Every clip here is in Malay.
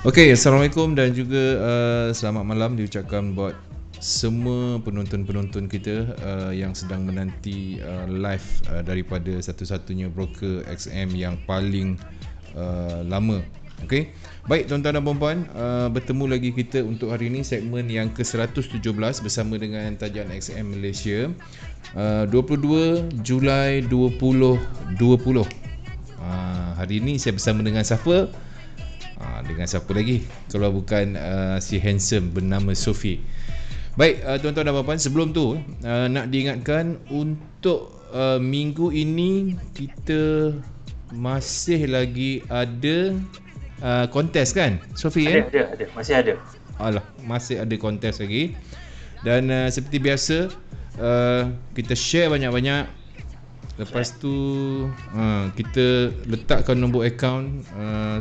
Okey, Assalamualaikum dan juga selamat malam diucapkan buat semua penonton-penonton kita yang sedang menanti live daripada satu-satunya broker XM yang paling lama. Okey. Baik tuan-tuan dan puan-puan, bertemu lagi kita untuk hari ini segmen yang ke-117 bersama dengan Tajan XM Malaysia. 22 Julai 2020. Hari ini saya bersama dengan siapa? Dengan siapa lagi kalau bukan si handsome bernama Sophie. Baik, tuan-tuan dan puan-puan, sebelum tu nak diingatkan untuk minggu ini kita masih lagi ada kontes kan, Sophie? Ada, masih ada. Alah, masih ada kontes lagi. Dan seperti biasa, kita share banyak-banyak. Lepas tu kita letakkan nombor akaun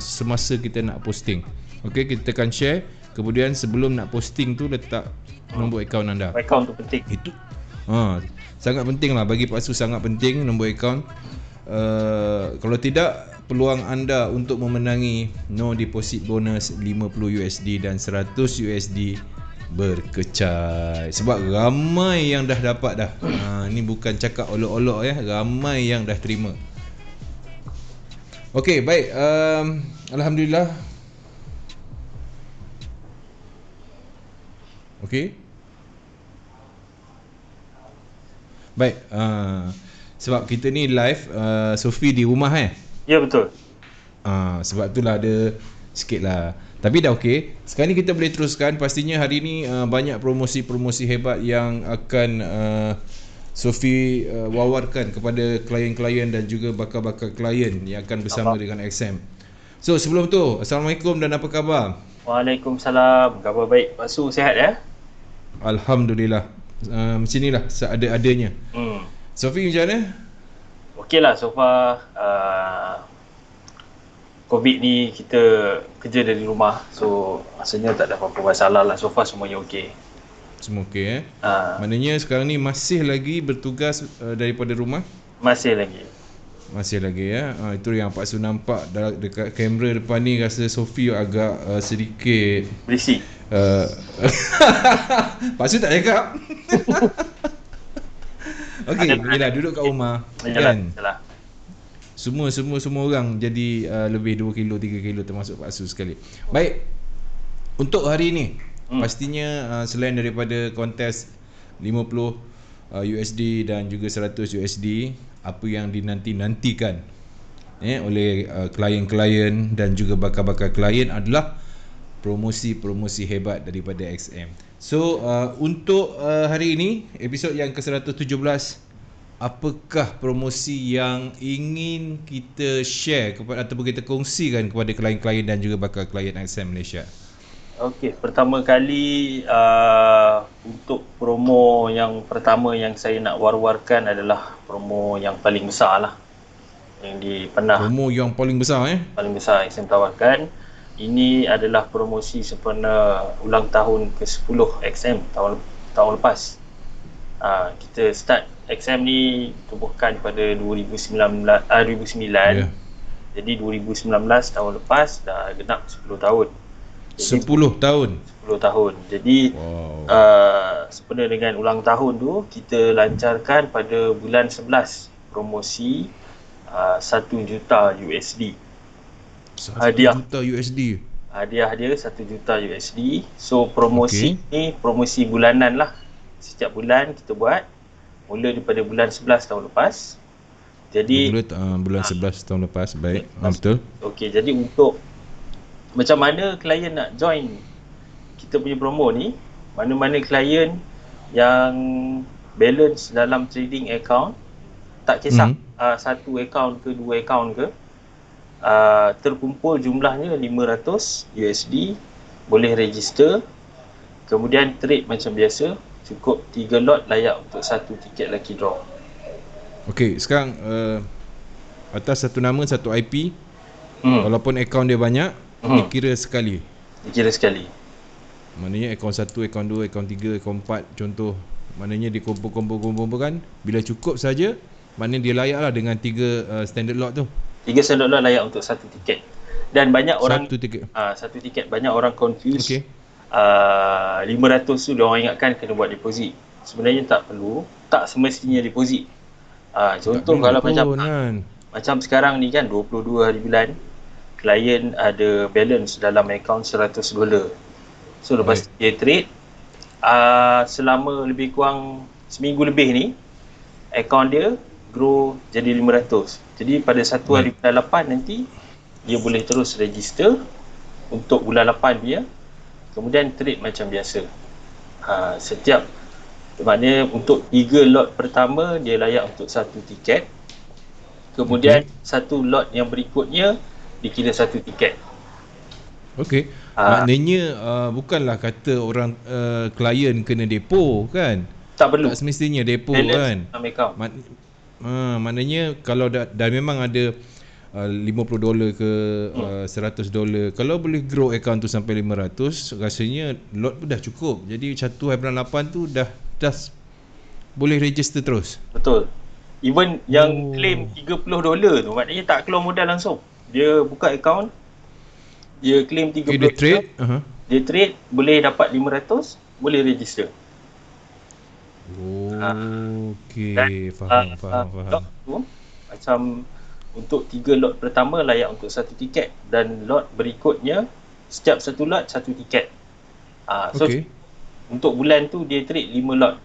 semasa kita nak posting. Okey, kita akan share. Kemudian sebelum nak posting tu letak nombor akaun anda. Akaun tu penting. Itu sangat penting lah bagi Pak Su, sangat penting nombor akaun. Kalau tidak, peluang anda untuk memenangi no deposit bonus 50 USD dan 100 USD berkecai. Sebab ramai yang dah dapat dah. Ni bukan cakap olok-olok ya, ramai yang dah terima. Okey, baik. Alhamdulillah. Okey. Baik. Sebab kita ni live, Sophie di rumah Ya, betul. Sebab itulah ada sikit lah. Tapi dah okey. Sekarang ni kita boleh teruskan. Pastinya hari ni banyak promosi-promosi hebat yang akan Sophie wawarkan kepada klien-klien dan juga bakal-bakal klien yang akan bersama dengan XM. So sebelum tu, Assalamualaikum dan apa khabar? Waalaikumsalam. Khabar baik. Pak Su sihat ya? Alhamdulillah. Macam inilah seada-adanya. Sophie macam mana? Okeylah, so far COVID ni kita kerja dari rumah. So rasanya tak ada apa-apa masalah lah. So far semuanya okey. Semua okey Maknanya sekarang ni masih lagi bertugas daripada rumah? Masih lagi. Masih lagi ya. Itu yang Pak Su nampak dekat kamera depan ni, rasa Sophie agak sedikit Berisik. Pak Su tak cakap. Okey, yelah, duduk kat rumah kan. Semua orang jadi lebih 2 kilo 3 kilo termasuk Pak Su sekali. Baik. Untuk hari ni pastinya selain daripada kontes 50 USD dan juga 100 USD, apa yang dinanti-nantikan oleh klien-klien dan juga bakal-bakal klien adalah promosi-promosi hebat daripada XM. So untuk hari ini, episod yang ke-117, apakah promosi yang ingin kita share kepada ataupun kita kongsikan kepada klien-klien dan juga bakal klien XM Malaysia? Okey, pertama kali untuk promo yang pertama yang saya nak war-warkan adalah promo yang paling besar lah, yang pernah. Promo yang paling besar paling besar yang saya tawarkan. Ini adalah promosi sempena ulang tahun ke-10 XM tahun lepas. Kita start XM ni tubuhkan pada 2009. Yeah. Jadi 2019 tahun lepas dah genap 10 tahun. Jadi, 10 tahun. Jadi sempena dengan ulang tahun tu, kita lancarkan pada bulan 11 promosi 1 juta USD. 1 juta USD. Hadiah dia 1 juta USD. So promosi ni promosi bulanan lah. Setiap bulan kita buat. Mula daripada bulan 11 tahun lepas. Jadi bulan 11 tahun lepas. Baik, betul. Okey, jadi untuk macam mana klien nak join kita punya promo ni, mana-mana klien yang balance dalam trading account, tak kisah satu account ke dua account ke, terkumpul jumlahnya 500 USD, boleh register. Kemudian trade macam biasa, cukup 3 lot layak untuk satu tiket lucky draw. Okey, sekarang atas satu nama, satu IP, walaupun akaun dia banyak, dikira sekali. Maknanya akaun 1, akaun 2, akaun 3, akaun 4 contoh. Maknanya dikumpul-kumpulkan, bila cukup saja, maknanya dia layak lah dengan 3 standard lot tu. 3 standard lot layak untuk satu tiket. Dan banyak orang Satu tiket. satu tiket, banyak orang confuse. Okey. 500 tu dia orang ingatkan kena buat deposit. Sebenarnya tak perlu, tak semestinya deposit. Contoh Tak kalau pun, kan. macam sekarang ni kan 22 hari bulan, klien ada balance dalam akaun $100. So lepas dia trade, selama lebih kurang seminggu lebih ni, akaun dia grow jadi 500. Jadi pada 1 hari bulan 8 nanti, dia boleh terus register untuk bulan 8 dia, kemudian trade macam biasa. Setiap, maknanya untuk 3 lot pertama dia layak untuk 1 tiket. Kemudian satu lot yang berikutnya dikira 1 tiket. Okey. Maknanya bukanlah kata orang klien kena depo, kan? Tak perlu. Tak semestinya depo, Balance kan? dalam akaun. Maknanya kalau dah memang ada $50 ke $100, kalau boleh grow account tu sampai 500, rasanya lot pun dah cukup. Jadi 1 hari bulan 8 tu dah boleh register terus. Betul. Even yang claim $30 tu, maknanya tak keluar modal langsung. Dia buka account, dia claim $30. Dia trade, dia trade, boleh dapat 500, boleh register. Okey, faham. Lot tu, macam untuk 3 lot pertama layak untuk 1 tiket, dan lot berikutnya setiap 1 lot 1 tiket. So untuk bulan tu dia trade 5 lot.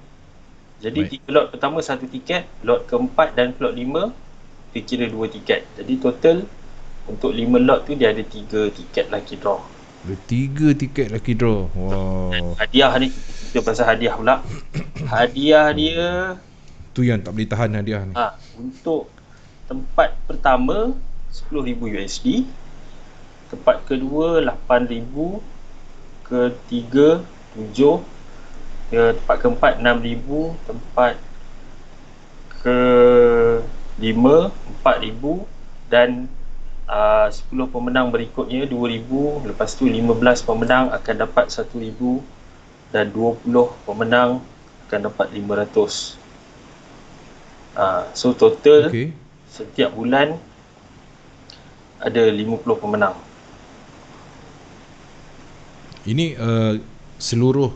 Jadi 3 lot pertama 1 tiket, lot keempat dan lot 5 dia kira 2 tiket. Jadi total untuk 5 lot tu dia ada 3 tiket lucky draw. Ada 3 tiket lucky draw. Wow. Hadiah ni, kita pasal hadiah pula. Hadiah dia tu yang tak boleh tahan hadiah ni. Untuk tempat pertama $10,000, tempat kedua $8,000, ketiga $7,000, tempat keempat $6,000, tempat kelima $4,000, dan 10 pemenang berikutnya $2,000. Lepas tu 15 pemenang akan dapat $1,000, dan 20 pemenang akan dapat $500. So total setiap bulan ada 50 pemenang. Ini seluruh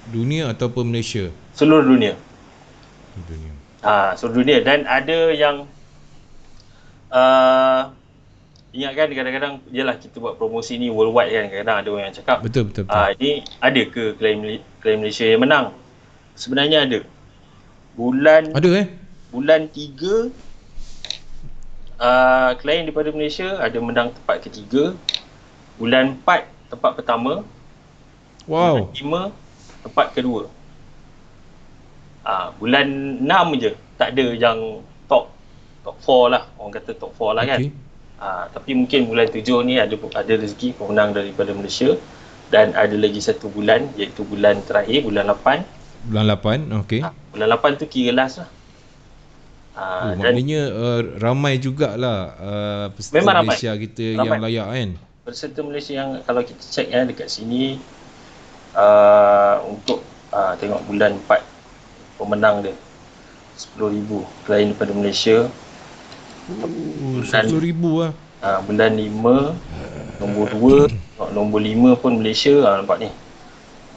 dunia ataupun Malaysia? Seluruh dunia. Seluruh dunia. Dan ada yang ingatkan kadang-kadang jelah kita buat promosi ni worldwide kan, kadang-kadang ada orang yang cakap betul. Ini ada ke klien Malaysia yang menang? Sebenarnya ada. Bulan 3 klien daripada Malaysia ada menang tempat ketiga. Bulan 4 tempat pertama. Wow. Bulan 5 tempat kedua. Bulan 6 je tak ada yang top 4 lah, orang kata top 4 lah kan. Tapi mungkin bulan 7 ni ada rezeki pemenang daripada Malaysia, dan ada lagi satu bulan, iaitu bulan terakhir, bulan 8. Bulan 8, okey. Bulan 8 tu kira last lah. Maknanya ramai jugalah peserta Malaysia kita yang layak kan. Peserta Malaysia yang kalau kita check dekat sini untuk tengok bulan 4 pemenang dia 10,000 klien daripada Malaysia. 10,000 lah. Bulan 5 nombor 2, nombor 5 pun Malaysia. Nampak ni,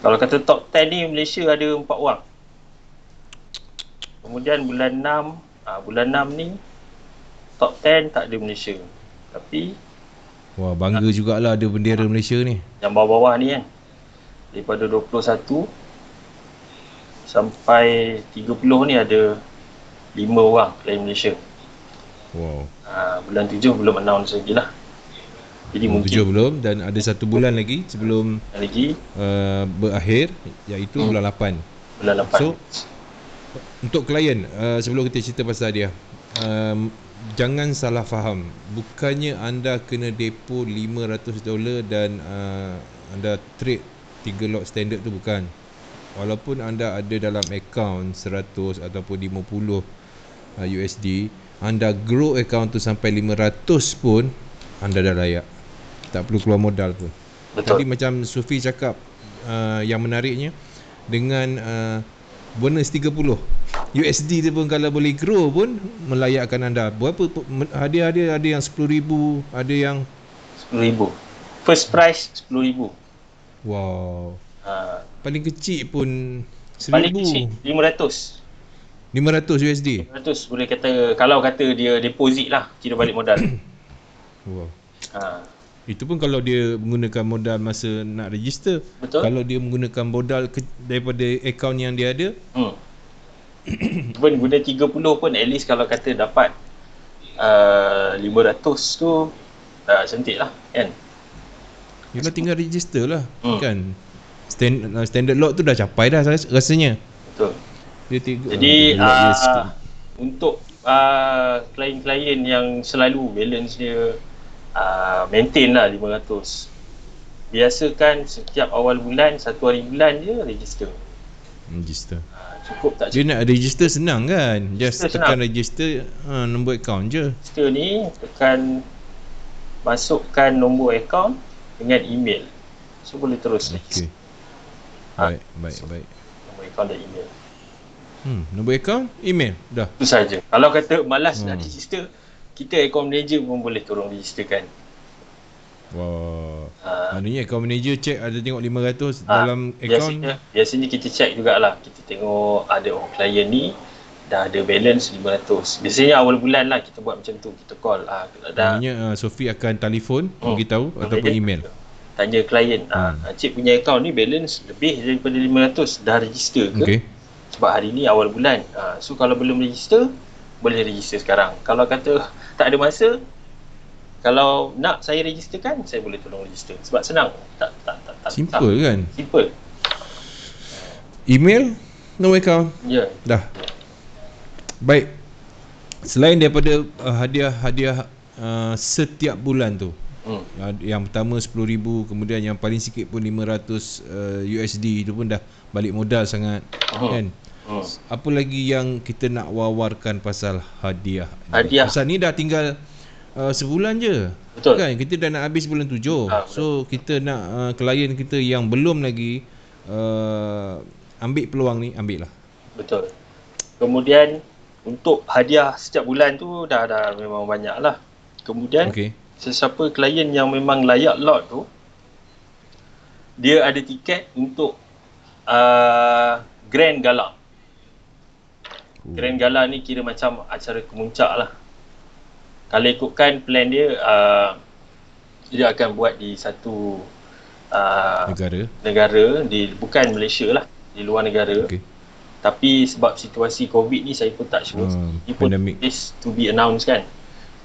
kalau kata top 10 ni Malaysia ada 4 orang. Kemudian bulan 6 ni top 10 tak ada Malaysia. Tapi wah, bangga jugalah ada bendera Malaysia ni. Yang bawah-bawah ni kan, daripada 21 sampai 30 ni ada 5 orang klien Malaysia. Wow. Bulan 7 belum announce lagi lah. Jadi bulan mungkin 7 belum, dan ada 1 bulan lagi sebelum berakhir, iaitu bulan 8. Bulan 8. So untuk klien, sebelum kita cerita pasal dia, jangan salah faham. Bukannya anda kena depo $500 dan anda trade 3 lot standard tu, bukan. Walaupun anda ada dalam akaun 100 ataupun 50 USD, anda grow akaun tu sampai 500 pun anda dah layak. Tak perlu keluar modal pun. Betul. Jadi macam Sufi cakap, yang menariknya dengan bonus 30 USD tu pun kalau boleh grow pun melayakkan anda. Berapa hadiah dia? Ada yang 10,000, ada yang 10,000. First price 10,000. Wow. Ha, Paling kecil pun paling 1,000. kecil 500. 500 USD. 500 boleh kata, kalau kata dia deposit lah, kira balik modal. Wow. Ha, Itu pun kalau dia menggunakan modal masa nak register. betul. Kalau dia menggunakan modal daripada akaun yang dia ada, Even guna 30 pun at least kalau kata dapat 500 tu dah cantik lah kan. yalah tinggal register lah. Kan. Standard lot tu dah capai dah rasanya. Betul. Dia tiga. Jadi sikit. untuk klien-klien yang selalu balance dia maintain lah 500, biasakan setiap awal bulan, 1 hari bulan je register. Register. Cukup tak Dia cukup? nak register senang kan? Just Register tekan senang. register, nombor akaun je. Register ni tekan, masukkan nombor akaun dengan email, so boleh terus Okey. Ha. Baik. nombor akaun dan email. Nombor akaun, email, dah. Itu saja. Kalau kata malas nak register, kita account manager pun boleh tolong registerkan. Wah. Maknanya account manager check ada tengok 500 Ah, dalam akaun. Biasanya kita check jugalah. Kita tengok ada orang klien ni dah ada balance 500. Biasanya awal bulan lah kita buat macam tu. Kita call. Dah, Maknanya Sophie akan telefon, beritahu ataupun manager email. tanya klien, cik punya account ni balance lebih daripada 500, dah register ke? Okey. Sebab hari ni awal bulan. So kalau belum register, boleh register sekarang. Kalau kata tak ada masa, kalau nak saya registerkan, saya boleh tolong register. Sebab senang. Tak Simple kan? Simple. Email, nombor akaun, Ya. dah. Baik. Selain daripada hadiah setiap bulan tu, yang pertama 10,000, kemudian yang paling sikit pun 500 USD, itu pun dah balik modal sangat, kan? Apa lagi yang kita nak wawarkan pasal hadiah? Pasal ni dah tinggal sebulan je. Betul. Kan kita dah nak habis bulan 7. So kita nak klien kita yang belum lagi ambil peluang ni, ambil lah. Betul. Kemudian untuk hadiah setiap bulan tu dah memang banyak lah. Kemudian sesiapa klien yang memang layak lot tu, dia ada tiket untuk Grand Gala. Grand Gala ni kira macam acara kemuncak lah. Kalau ikutkan plan dia, dia akan buat di satu negara bukan Malaysia lah, di luar negara. Tapi sebab situasi COVID ni, saya pun tak sure. Dia pun is to be announced kan.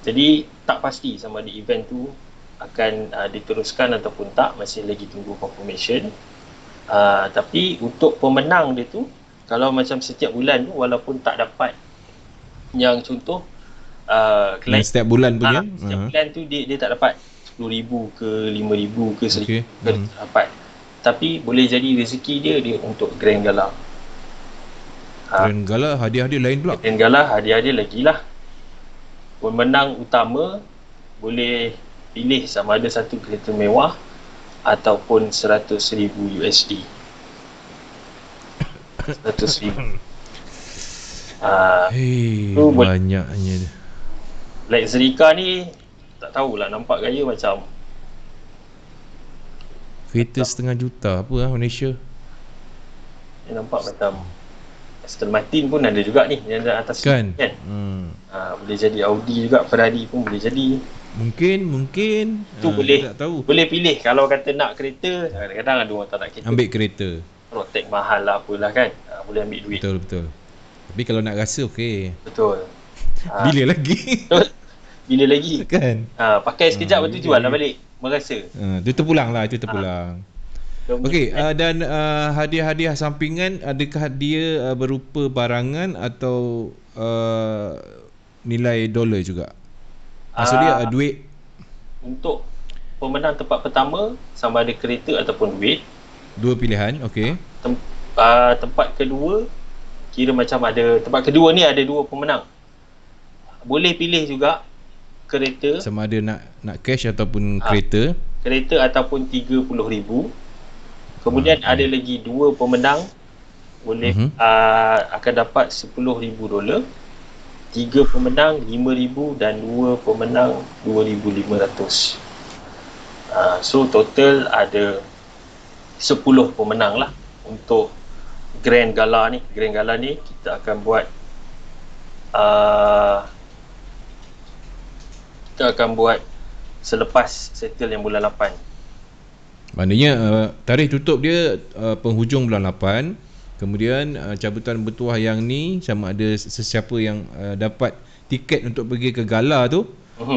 Jadi tak pasti sama ada event tu akan diteruskan ataupun tak, masih lagi tunggu confirmation. Tapi untuk pemenang dia tu, kalau macam setiap bulan tu, walaupun tak dapat yang contoh klien setiap bulan punya, setiap bulan tu dia tak dapat 10,000 ke 5,000 ke 1,000 ke dapat. Tapi boleh jadi rezeki dia untuk Grand Gala. Grand Gala hadiah dia lain pula. Grand Gala hadiah dia lagi lah. Pemenang utama boleh pilih sama ada satu kereta mewah ataupun 100,000 USD. 100,000. Banyaknya dia. Luxury car ni tak tahulah, nampak gaya macam kereta setengah juta apa lah Malaysia. Dia nampak macam Aston Martin pun ada juga ni yang ada atas kan? Boleh jadi Audi juga, Ferrari pun boleh jadi. Mungkin tu boleh tak tahu. Boleh pilih. Kalau kata nak kereta, kadang-kadang ada orang tak nak kereta, ambil kereta, protek mahal lah apalah kan. Boleh ambil duit. Betul. Tapi kalau nak rasa okey. Betul. Bila lagi? Bila lagi? Kan? Pakai sekejap lepas tu jual lah balik. Merasa. Itu terpulang lah, itu terpulang. Okey, dan hadiah-hadiah sampingan, adakah dia berupa barangan atau nilai dolar juga? Maksudnya duit? Untuk pemenang tempat pertama, sama ada kereta ataupun duit. Dua pilihan, okey. Tempat kedua, kira macam ada, tempat kedua ni ada dua pemenang. Boleh pilih juga kereta. Sama ada nak cash ataupun kereta. Kereta ataupun 30,000. Kemudian ada lagi dua pemenang, boleh akan dapat $10,000. 3 pemenang 5,000 dan 2 pemenang 2,500. So total ada 10 pemenang lah untuk Grand Gala ni. Grand Gala ni kita akan buat selepas settle yang bulan 8. Maknanya tarikh tutup dia penghujung bulan 8. Kemudian cabutan bertuah yang ni, sama ada sesiapa yang dapat tiket untuk pergi ke gala tu,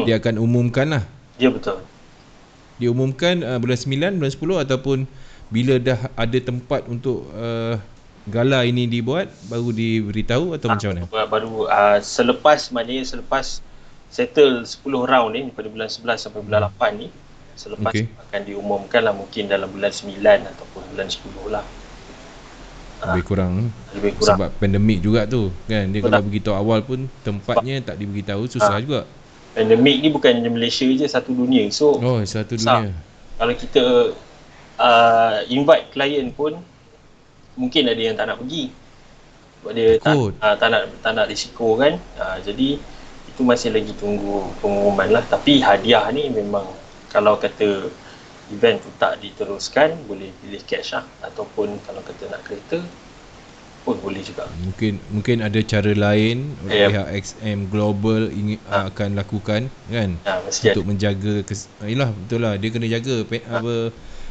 dia akan umumkan lah. Ya, betul. Dia umumkan bulan 9, bulan 10 ataupun bila dah ada tempat untuk gala ini dibuat baru diberitahu atau macam mana? Baru selepas settle 10 round ni pada bulan 11 sampai bulan 8 ni, selepas akan diumumkan lah, mungkin dalam bulan 9 ataupun bulan 10 lah. Lebih kurang sebab pandemik juga tu kan. Dia kalau beritahu awal pun tempatnya tak diberitahu, susah juga. Pandemik ni bukan Malaysia je, satu dunia. So satu dunia. Kalau kita invite klien pun mungkin ada yang tak nak pergi sebab dia tak nak risiko kan. Jadi itu masih lagi tunggu pengumuman lah. Tapi hadiah ni memang kalau kata event tu tak diteruskan, boleh pilih cash lah, ataupun kalau kata nak kereta pun boleh juga. Mungkin ada cara lain pihak XM Global akan lakukan kan, untuk menjaga yalah, betul lah, dia kena jaga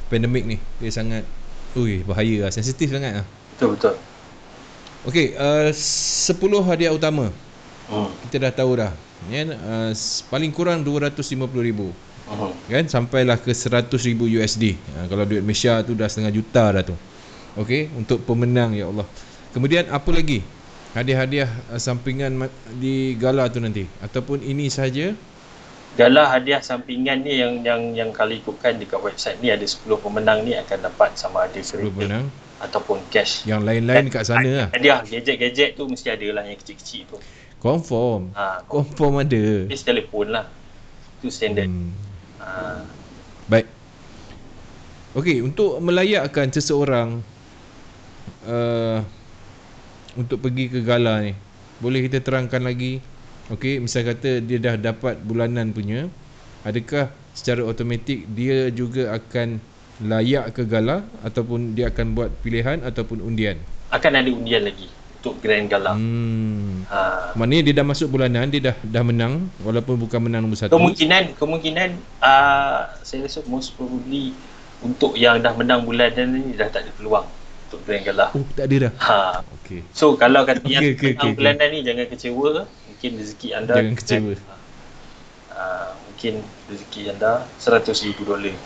pandemik ni. Dia sangat bahaya lah, sensitif sangat lah. Betul. Okey, 10 hadiah utama kita dah tahu dah kan, paling kurang 250,000 kan, sampailah ke 100,000 USD. Kalau duit Malaysia tu dah setengah juta dah tu. Okey, untuk pemenang, ya Allah. Kemudian apa lagi hadiah-hadiah sampingan di gala tu nanti, ataupun ini saja? Gala hadiah sampingan ni yang kalau ikutkan dekat website ni, ada 10 pemenang ni akan dapat sama ada kereta ataupun cash. Yang lain-lain kat sana lah. Hadiah gadget-gadget tu mesti ada lah, yang kecil-kecil tu. Confirm ada. Kes telefon lah, tu standard. Baik. Okey, untuk melayakkan seseorang untuk pergi ke gala ni, boleh kita terangkan lagi? Okey, misal kata dia dah dapat bulanan punya, adakah secara automatik dia juga akan layak ke gala, ataupun dia akan buat pilihan ataupun undian? Akan ada undian lagi untuk Grand Gala. Maknanya dia dah masuk bulanan, dia dah menang walaupun bukan menang nombor 1. Kemungkinan saya rasa most probably untuk yang dah menang bulanan ni dah tak ada peluang untuk Grand Gala. Tak ada dah. Okey. So kalau kata yang menang bulanan ni, jangan kecewa. Mungkin rezeki anda jangan kecewa. Mungkin rezeki anda $100,000.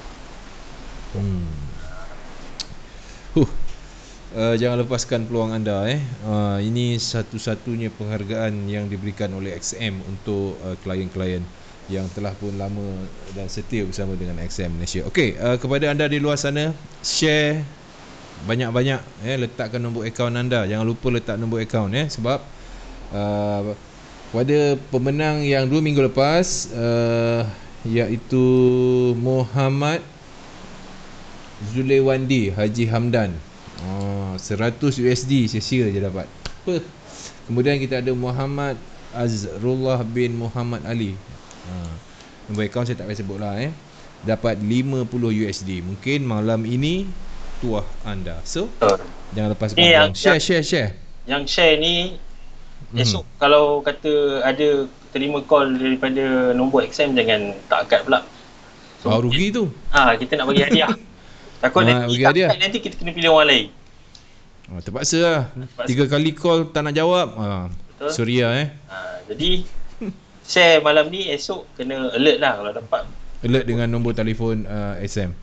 Jangan lepaskan peluang anda. Ini satu-satunya penghargaan yang diberikan oleh XM untuk klien-klien yang telah pun lama dan setia bersama dengan XM Malaysia. Okey, kepada anda di luar sana, share banyak-banyak, letakkan nombor akaun anda. Jangan lupa letak nombor akaun, sebab pada pemenang yang 2 minggu lepas, iaitu Muhammad Zulewandi Haji Hamdan, 100 USD sia-sia je dapat. Kemudian kita ada Muhammad Azrullah bin Muhammad Ali, nombor akaun saya tak payah sebut lah, dapat 50 USD. Mungkin malam ini tuah anda. So jangan lepas peluang. Share. Yang share ni esok kalau kata ada terima call daripada nombor XM, jangan tak angkat pula. So, rugi tu. Kita nak bagi hadiah. Takut nanti kita kena pilih orang lain. Terpaksa lah. 3 kali call tak nak jawab. Suria jadi share malam ni, esok kena alert lah kalau dapat. Alert dengan nombor telefon XM.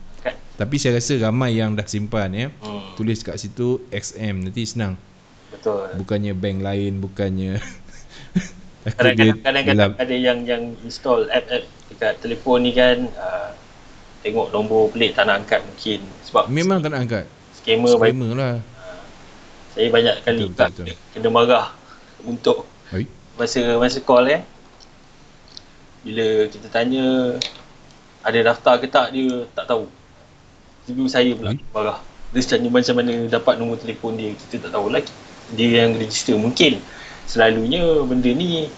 Tapi saya rasa ramai yang dah simpan, tulis kat situ XM, nanti senang. Betul. Bukannya bank lain, bukannya kadang-kadang ada yang install app dekat telefon ni kan, tengok nombor pelik tak nak angkat, mungkin sebab memang tak nak angkat. Scammer lah. Saya banyak kali kena marah untuk masa call bila kita tanya ada daftar ke tak, dia tak tahu. Jadi saya pula marah. Dia tanya macam mana dapat nombor telefon dia, kita tak tahu lagi. Dia yang register. Mungkin selalunya benda ni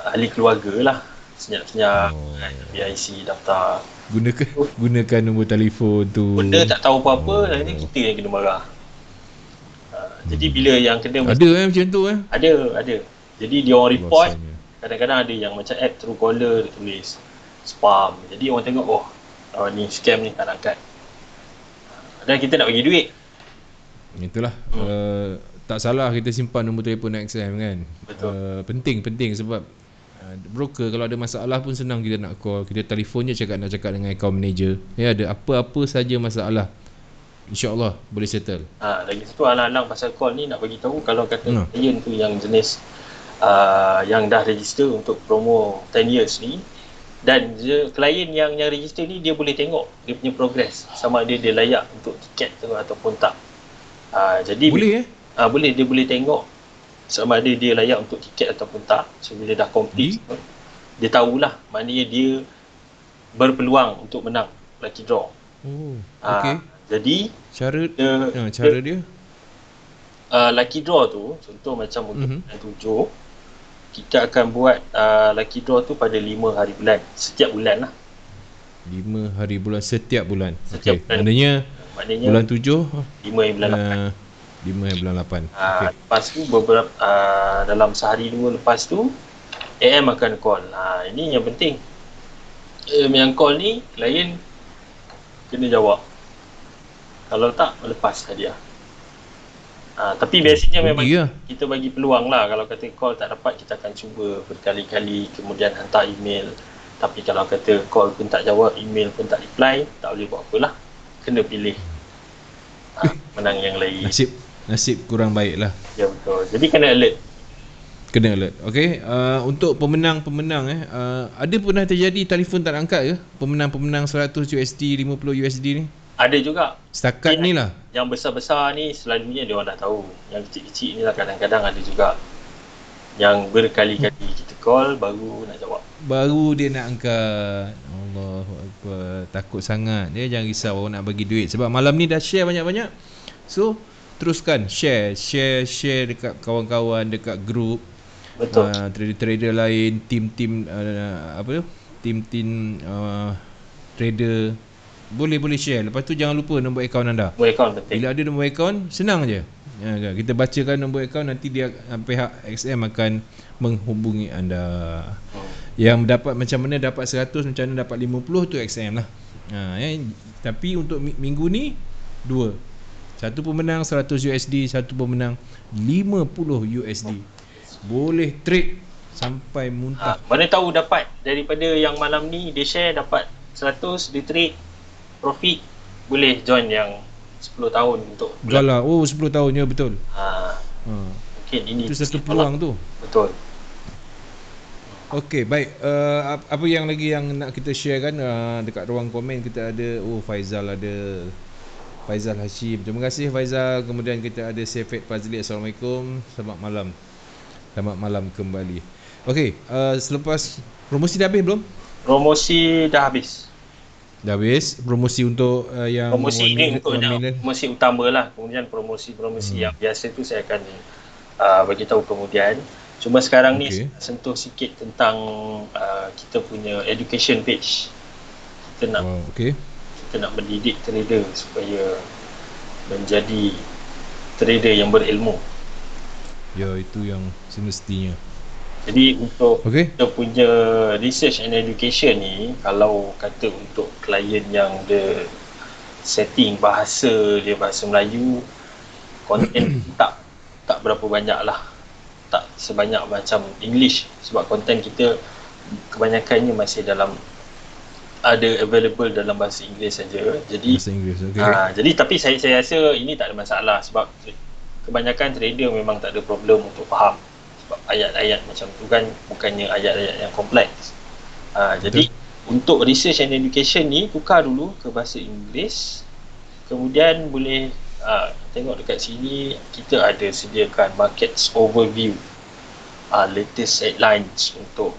ahli keluarga lah, senyap-senyap BIC daftar. gunakan nombor telefon tu. Benda tak tahu apa-apa, nanti kita yang kena marah. Jadi bila yang kena Ada macam tu ada. Jadi dia orang report, Bahasanya. kadang-kadang ada yang macam app Truecaller dia tulis spam. Jadi orang tengok, ni scam ni, tak nak angkat. Dan kita nak bagi duit. Itulah tak salah kita simpan nombor telefon XM kan. Betul. Penting sebab broker kalau ada masalah pun senang kita nak call. Kita telefon je nak cakap dengan account manager. Ya, ada apa-apa saja masalah, InsyaAllah boleh settle. Lagi satu alang-alang pasal call ni nak bagi tahu kalau kata klien tu yang jenis yang dah register untuk promo 10 years ni, dan klien yang register ni dia boleh tengok dia punya progress sama ada dia layak untuk tiket tu ataupun tak. Jadi boleh boleh, dia boleh tengok sama ada dia layak untuk tiket ataupun tak. So bila dah complete dia tahulah, maknanya dia berpeluang untuk menang lucky draw. Okey. Jadi cara dia lucky draw tu, contoh macam untuk 7, kita akan buat lucky draw tu pada 5 hari bulan, setiap bulan lah. 5 hari bulan setiap bulan. Setiap bulan. Maknanya bulan 7 5 hari bulan 8. 5 hari bulan 8. Lepas tu beberapa dalam sehari 2 lepas tu AM akan call. Ini yang penting. AM yang call ni klien kena jawab. Kalau tak, lepas hadiah. Tapi biasanya memang kita bagi peluang lah. Kalau kata call tak dapat, kita akan cuba berkali-kali, kemudian hantar email. Tapi kalau kata call pun tak jawab, email pun tak reply, tak boleh buat apalah. Kena pilih menang yang lain. Nasib kurang baik lah. Ya, betul. Jadi kena alert. Okey, untuk pemenang ada pernah terjadi telefon tak nak angkat ke? Pemenang 100 USD, 50 USD ni? Ada juga. Setakat ni lah. Yang besar-besar ni selalunya dia orang dah tahu. Yang kecil-kecil ni lah kadang-kadang ada juga. Yang berkali-kali kita call baru nak jawab. Baru dia nak angkat. Allahu Akbar. Takut sangat. Dia jangan risau orang nak bagi duit. Sebab malam ni dah share banyak-banyak. So, teruskan share dekat kawan-kawan, dekat grup. Betul. Trader-trader lain, tim-tim trader. Boleh share. Lepas tu jangan lupa nombor akaun anda. Nombor akaun penting. Bila ada nombor akaun, senang je. Kita bacakan nombor akaun, nanti dia pihak XM akan menghubungi anda. Yang dapat macam mana dapat 100, macam mana dapat 50 tu XM lah. Tapi untuk minggu ni 2. Satu pemenang 100 USD, satu pemenang 50 USD. Boleh trade sampai muntah. Mana tahu dapat daripada yang malam ni dia share dapat 100, dia trade profit, boleh join yang 10 tahun untuk Galah. 10 tahun ya, betul. Mungkin ini itu satu peluang tu. Betul. Okey, baik. Apa yang lagi yang nak kita share kan? Dekat ruang komen kita ada Faizal Hashim. Terima kasih Faizal. Kemudian kita ada Sefet Fazli. Assalamualaikum. Selamat malam kembali. Okey, selepas promosi dah habis belum? Promosi dah habis. Dah habis. Promosi untuk yang promosi ini untuk promosi utama lah. Kemudian promosi yang biasa tu saya akan bagi tahu kemudian. Cuma sekarang ni sentuh sikit tentang kita punya education page. Kita nak mendidik trader supaya menjadi trader yang berilmu. Ya, itu yang semestinya. Jadi untuk kita punya research and education ni, kalau kata untuk klien yang dia setting bahasa Melayu, konten tak berapa banyak lah. Tak sebanyak macam English, sebab konten kita kebanyakannya masih ada available dalam bahasa Inggeris saja. Jadi bahasa Inggeris, jadi tapi saya rasa ini tak ada masalah, sebab kebanyakan trader memang tak ada problem untuk faham. Sebab ayat-ayat macam tu kan bukannya ayat-ayat yang kompleks. Jadi untuk research and education ni tukar dulu ke bahasa Inggeris. Kemudian boleh tengok dekat sini kita ada sediakan markets overview, latest headlines untuk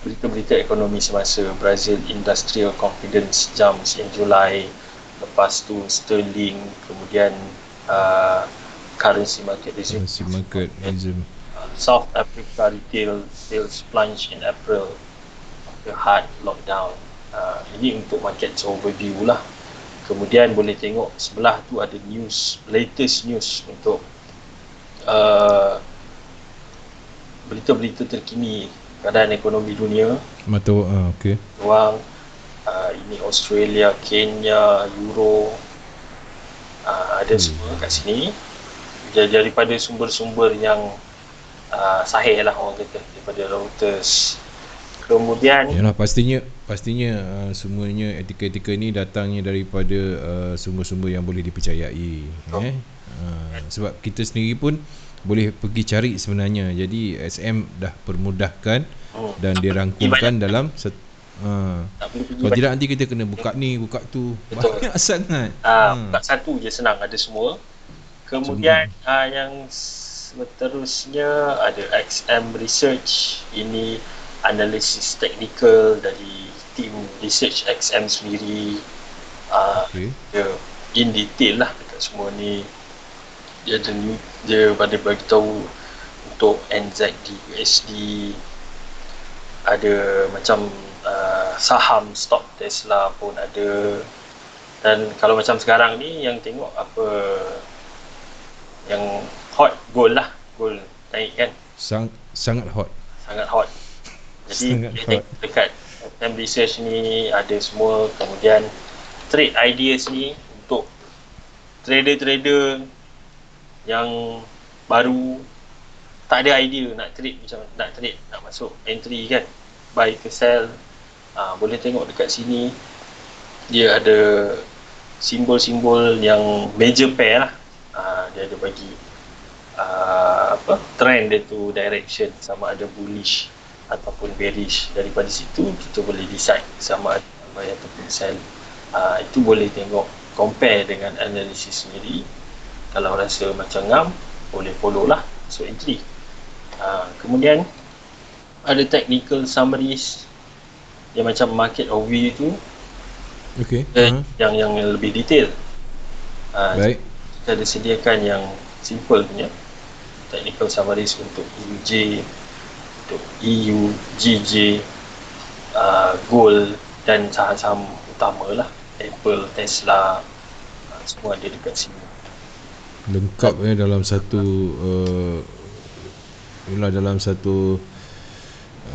berita-berita ekonomi semasa. Brazil Industrial Confidence jumps in July, lepas tu sterling, kemudian currency market resume. South Africa retail sales plunge in April after hard lockdown. Ini untuk market overview lah. Kemudian boleh tengok sebelah tu ada news, latest news untuk berita-berita terkini keadaan ekonomi dunia. Betul. Okey. Ruang ini Australia, Kenya, Euro, ada semua kat sini. Daripada sumber-sumber yang sahih lah orang kata, daripada Reuters. Kemudian yalah, pastinya semuanya etika-etika ni datangnya daripada sumber-sumber yang boleh dipercayai. Sebab kita sendiri pun boleh pergi cari sebenarnya. Jadi SM dah permudahkan dan dirangkumkan dalam kalau tidak nanti kita kena buka ni, buka tu. Betul. Banyak sangat. Buka satu je senang, ada semua. Kemudian yang seterusnya ada XM Research. Ini analisis teknikal dari tim research XM sendiri. Dia in detail lah dekat semua ni. Dia pada bagi tahu untuk NZD, USD, ada macam saham stok Tesla pun ada. Dan kalau macam sekarang ni yang tengok apa yang hot, gold lah, gold naik kan, sangat hot. Jadi dekat XM Research ni ada semua. Kemudian trade ideas ni untuk trader-trader yang baru tak ada idea nak trade, macam nak masuk entry kan, buy ke sell, boleh tengok dekat sini. Dia ada simbol-simbol yang major pair lah. Dia ada bagi trend dia tu, direction, sama ada bullish ataupun bearish. Daripada situ kita boleh decide sama ada buy ataupun sell. Itu boleh tengok, compare dengan analisis sendiri. Kalau rasa macam ngam, boleh follow lah, masuk entry. Kemudian ada technical summaries yang macam market overview tu. Okey. Yang lebih detail. Baik. Kita ada sediakan yang simple punya technical summaries untuk UJ, untuk EU, GJ, gold dan saham-saham utama lah, Apple, Tesla, semua ada dekat sini. Lengkap dalam satu dalam satu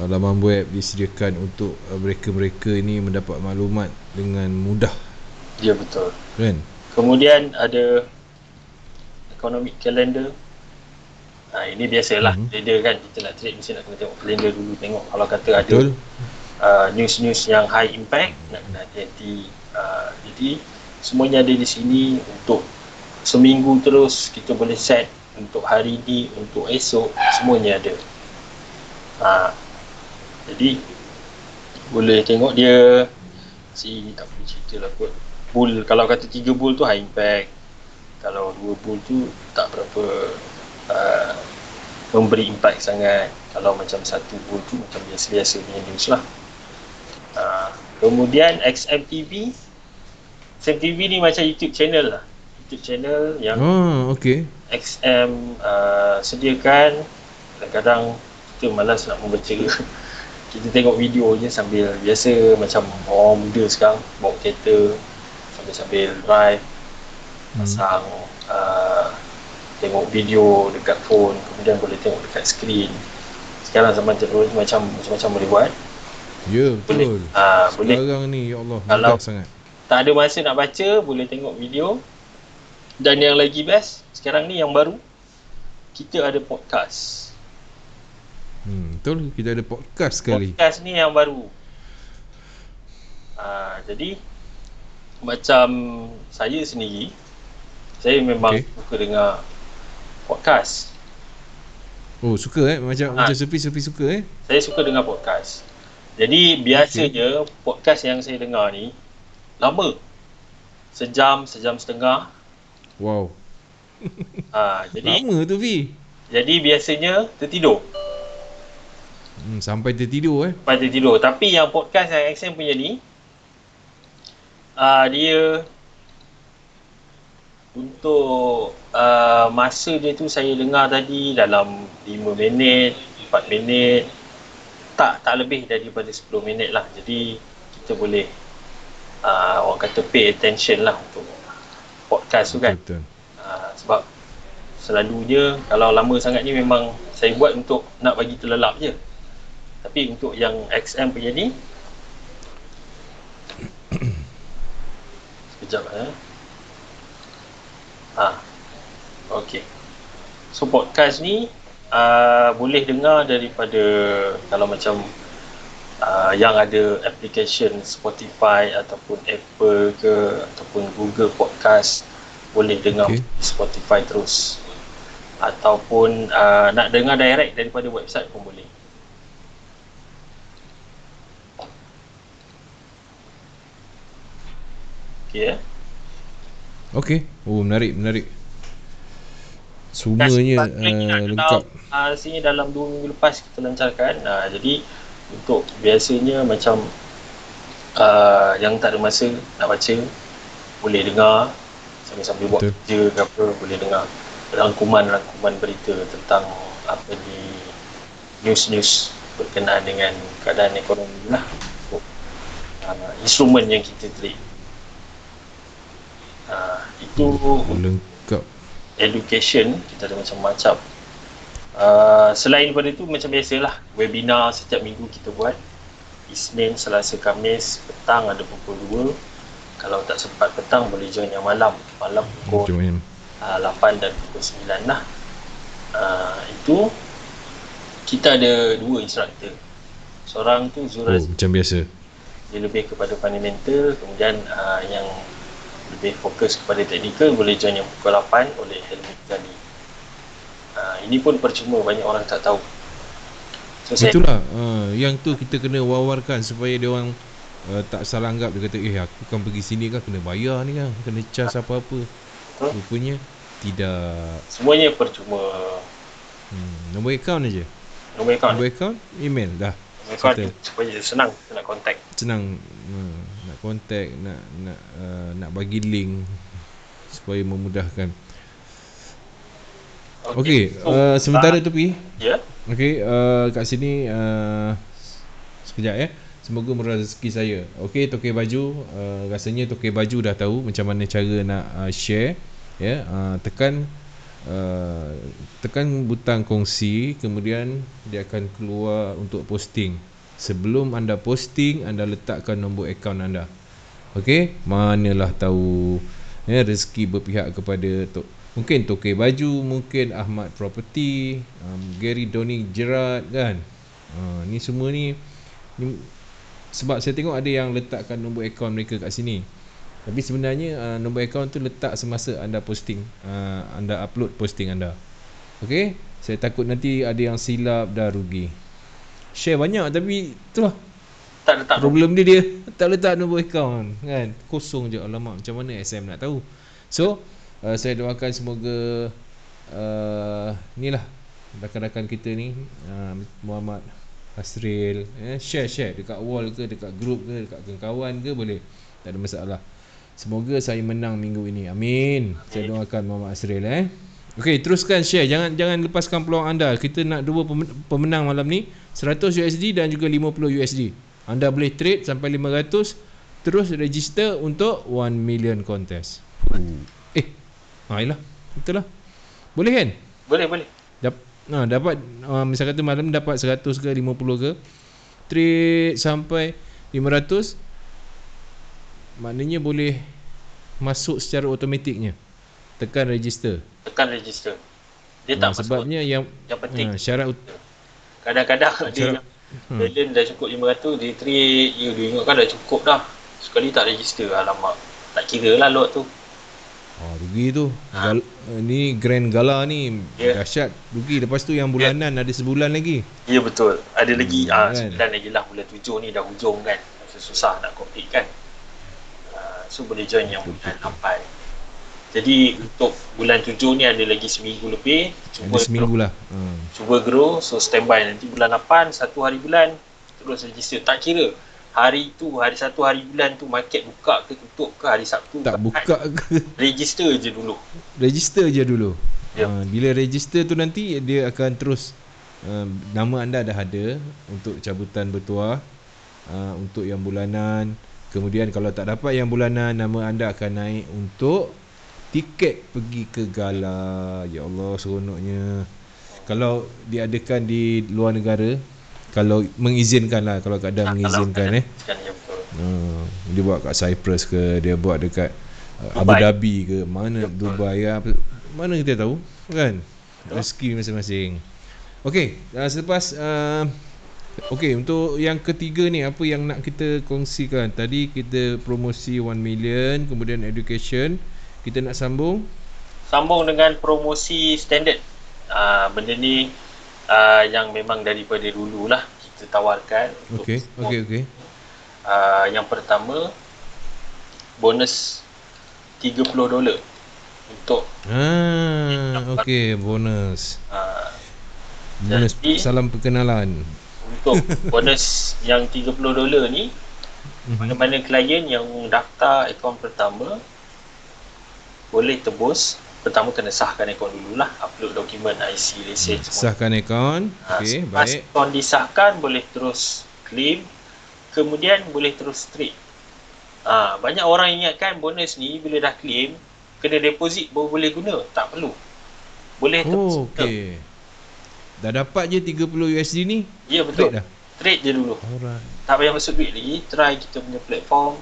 laman web disediakan untuk mereka-mereka ini mendapat maklumat dengan mudah. Ya, betul. Kan? Kemudian ada economic calendar. Ini biasalah, trader kan, kita nak trade mesti nak kena tengok kalender dulu, tengok kalau kata ada news-news yang high impact, nak kena hati-hati. Jadi semuanya ada di sini. Untuk seminggu terus kita boleh set, untuk hari ni, untuk esok, semuanya ada. Jadi boleh tengok dia. Sini tak boleh cerita lah kot. Bull, kalau kata 3 bull tu high impact, kalau 2 bull tu tak berapa memberi impact sangat. Kalau macam 1 bull tu macam biasa-biasa punya news lah. Kemudian XMTV ni macam YouTube channel lah. YouTube channel yang XM sediakan. Kadang-kadang kita malas nak membaca. Kita tengok video je sambil, biasa macam orang muda sekarang bawa kereta sambil drive, pasang tengok video dekat phone, kemudian boleh tengok dekat skrin. Sekarang zaman teknologi macam-macam boleh buat. Ya, betul. Boleh. Sekarang ni, ya Allah, kalau mudah sangat. Tak ada masa nak baca, boleh tengok video. Dan yang lagi best, sekarang ni yang baru, kita ada podcast. Betul, kita ada podcast sekali. Podcast ni yang baru. Jadi macam saya sendiri, saya memang suka dengar podcast. Oh, suka macam Sufi suka Saya suka dengar podcast. Jadi biasanya podcast yang saya dengar ni lama. Sejam setengah. Wow. Jadi lama tu Vi. Jadi biasanya tertidur. Sampai tertidur Sampai tertidur. Tapi yang podcast yang XM punya ni, dia untuk masa dia tu saya dengar tadi dalam 5 minit, 4 minit, tak lebih daripada 10 minit lah. Jadi kita boleh orang kata pay attention lah untuk podcast tu kan. Betul. Sebab selalunya kalau lama sangat ni memang saya buat untuk nak bagi terlelap je. Tapi untuk yang XM punya ni sekejap okey. So podcast ni boleh dengar daripada kalau macam yang ada application Spotify ataupun Apple ke ataupun Google Podcast, boleh dengar Spotify terus, ataupun nak dengar direct daripada website pun boleh. Okey. Oh, menarik. Semuanya lengkap. Sini dalam 2 minggu lepas kita lancarkan. Jadi untuk biasanya macam yang tak ada masa nak baca, boleh dengar sambil-sambil buat kerja ke apa, boleh dengar rangkuman berita tentang apa ni, news berkenaan dengan keadaan ekonomi lah, instrumen yang kita trade. Itu lengkap. Education kita ada macam-macam. Selain daripada itu, macam biasalah, webinar setiap minggu kita buat. Isnin, Selasa, Khamis petang ada pukul 2. Kalau tak sempat petang boleh join yang malam pukul 8 dan pukul 9 lah. Itu kita ada 2 instructor. Seorang tu Zuraz, macam biasa, dia lebih kepada fundamental. Kemudian yang lebih fokus kepada teknikal boleh join yang pukul 8 oleh Helmi Ghani. Ini pun percuma, banyak orang tak tahu. So, itulah yang tu kita kena wawarkan supaya dia orang tak salah anggap. Dia kata aku kan pergi sini kan kena bayar ni kan, kena charge apa-apa. Rupanya tidak, semuanya percuma. Nombor akaun aja. Nombor akaun, email dah. Nombor akaun supaya senang nak contact. Nak contact, nak bagi link supaya memudahkan. Okey, sementara tu Pi. Ya. Okey, kat sini sekejap ya. Semoga murah rezeki saya. Okey, Tokey Baju, rasanya Tokey Baju dah tahu macam mana cara nak share ya. Tekan butang kongsi, kemudian dia akan keluar untuk posting. Sebelum anda posting, anda letakkan nombor akaun anda. Okey, manalah tahu ya, rezeki berpihak kepada mungkin Tokey Baju, mungkin Ahmad Property, Gary Doni Gerard kan. Ni semua ni sebab saya tengok ada yang letakkan nombor akaun mereka kat sini. Tapi sebenarnya nombor akaun tu letak semasa anda posting, anda upload posting anda. Okey, saya takut nanti ada yang silap, dah rugi. Share banyak tapi itulah tak letak problem dia tak letak nombor akaun kan. Kosong je, alamak, macam mana SM nak tahu. So saya doakan semoga inilah rakan-rakan kita ni, Muhammad Hasril, share dekat wall ke, dekat group ke, dekat kawan ke, boleh, tak ada masalah. Semoga saya menang minggu ini. Amin. Saya doakan Muhammad Hasril. Okey, teruskan share, jangan lepaskan peluang anda. Kita nak 2 pemenang malam ni, 100 USD dan juga 50 USD. Anda boleh trade sampai 500, terus register untuk 1 million contest. Yalah, betul lah. Boleh kan? Boleh. Dapat misal kata malam dapat 100 ke 50 ke, trade sampai 500, maknanya boleh masuk secara automatiknya. Tekan register. Dia tak sebabnya masuk. Yang penting syarat kadang-kadang dia balance dah cukup 500, dia trade, dia ingatkan dah cukup dah, sekali tak register, alamak, tak kira lah lot tu. Rugi tu. Ni grand gala ni dahsyat, rugi. Lepas tu yang bulanan ada sebulan lagi. Ya betul, ada lagi kan? 9 lagi lah, bulan 7 ni dah hujung kan, susah nak complete kan. So boleh join yang bulan 8. Jadi untuk bulan 7 ni ada lagi seminggu lebih. Ada seminggu lah. Cuba grow, so standby. Nanti bulan 8, 1 hari bulan terus register. Tak kira hari tu, hari 1 hari bulan tu market buka ke tutup ke, hari Sabtu tak buka ke, register je dulu. Bila register tu nanti dia akan terus nama anda dah ada untuk cabutan bertuah. untuk yang bulanan. Kemudian kalau tak dapat yang bulanan, nama anda akan naik untuk tiket pergi ke gala. Ya Allah, seronoknya. Kalau diadakan di luar negara, kalau mengizinkan lah, kalau keadaan mengizinkan Ya, betul. dia buat kat Cyprus ke, dia buat dekat Abu Dhabi ke, mana, Dubai ya, mana kita tahu kan, rezeki masing-masing. Okey, selepas okey, untuk yang ketiga ni, apa yang nak kita kongsikan? Tadi kita promosi 1 million, kemudian education. Kita nak sambung dengan promosi standard. Benda ni yang memang daripada dulu lah kita tawarkan. Okey. Yang pertama, bonus $30 untuk okey, bonus. Bonus jadi, salam perkenalan. Untuk bonus yang $30 ni, mana-mana klien yang daftar akaun pertama boleh tebus. Pertama kena sahkan akaun dululah, upload dokumen IC, lesen semua. Sahkan akaun. Okey, baik. Akaun disahkan, boleh terus claim, kemudian boleh terus trade. Banyak orang ingatkan bonus ni bila dah claim kena deposit baru boleh guna. Tak perlu. Boleh terus. Okey. Dah dapat je 30 USD ni? Ya, betul. Trade dah? Trade je dulu. Alright. Tak payah masuk duit lagi. Try kita punya platform.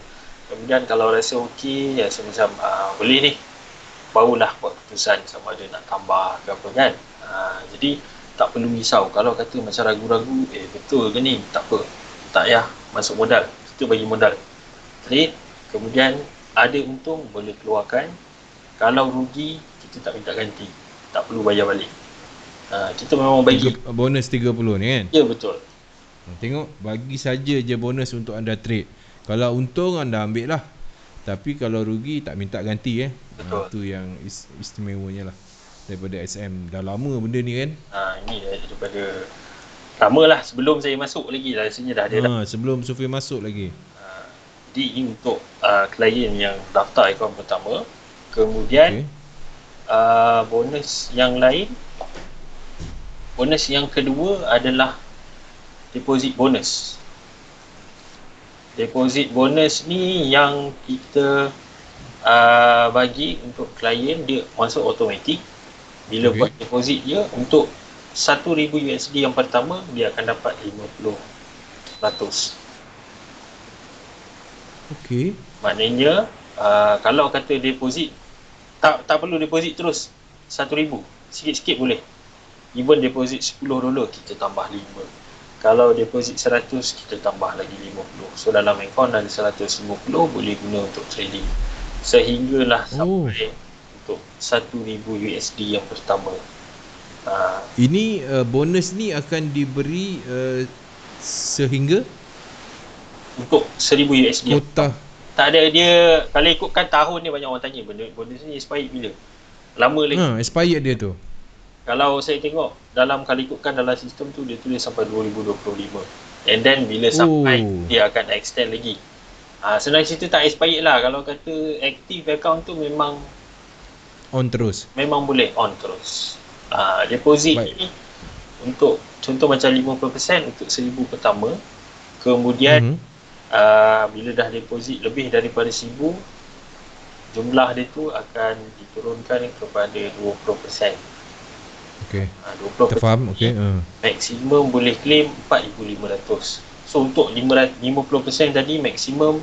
Kemudian kalau rasa okey, rasa macam boleh ni, barulah buat keputusan sama ada nak tambah ke apa kan. Jadi tak perlu risau. Kalau kata macam ragu-ragu, betul ke ni? Tak apa. Tak payah masuk modal. Kita bagi modal. Trade. Kemudian ada untung boleh keluarkan. Kalau rugi, kita tak minta ganti. Tak perlu bayar balik. Kita memang bagi bonus 30 ni kan? Ya, betul. Tengok, bagi saja je bonus untuk anda trade. Kalau untung anda ambil lah. Tapi kalau rugi tak minta ganti Betul. Itu yang istimewanya lah daripada SM. Dah lama benda ni kan? Ini daripada lama lah, sebelum saya masuk lagi lah, rasanya dah ada dah. Sebelum Sufi masuk lagi. Jadi ini untuk klien yang daftar akaun pertama. Kemudian bonus yang lain, bonus yang kedua adalah deposit bonus. Deposit bonus ni yang kita bagi untuk klien, dia masuk automatik. Bila buat deposit dia, untuk 1,000 USD yang pertama, dia akan dapat 50%. Okey. Maknanya kalau kata deposit, tak perlu deposit terus 1,000, sikit-sikit boleh. Even deposit $10 kita tambah 5. Kalau deposit 100 kita tambah lagi 50. So dalam akaun ada 150 boleh guna untuk trading. Sehinggalah sampai untuk 1,000 USD yang pertama. Ini bonus ni akan diberi sehingga untuk 1,000 USD. Kota. Tak ada dia, kalau ikutkan tahun ni banyak orang tanya bonus ni expired bila. Lama lagi. Expired dia tu. Kalau saya tengok kalau ikutkan dalam sistem tu dia tulis sampai 2025. And then bila sampai dia akan extend lagi. Senang cerita tak expired lah. Kalau kata active account tu memang on terus. Memang boleh on terus. Deposit ni untuk contoh macam 50% untuk 1,000 pertama. Kemudian bila dah deposit lebih daripada 1,000, jumlah dia tu akan diturunkan kepada 20%. Okey. 20%. Terfaham? Okey. Maksimum boleh claim 4,500. So untuk 50% tadi maksimum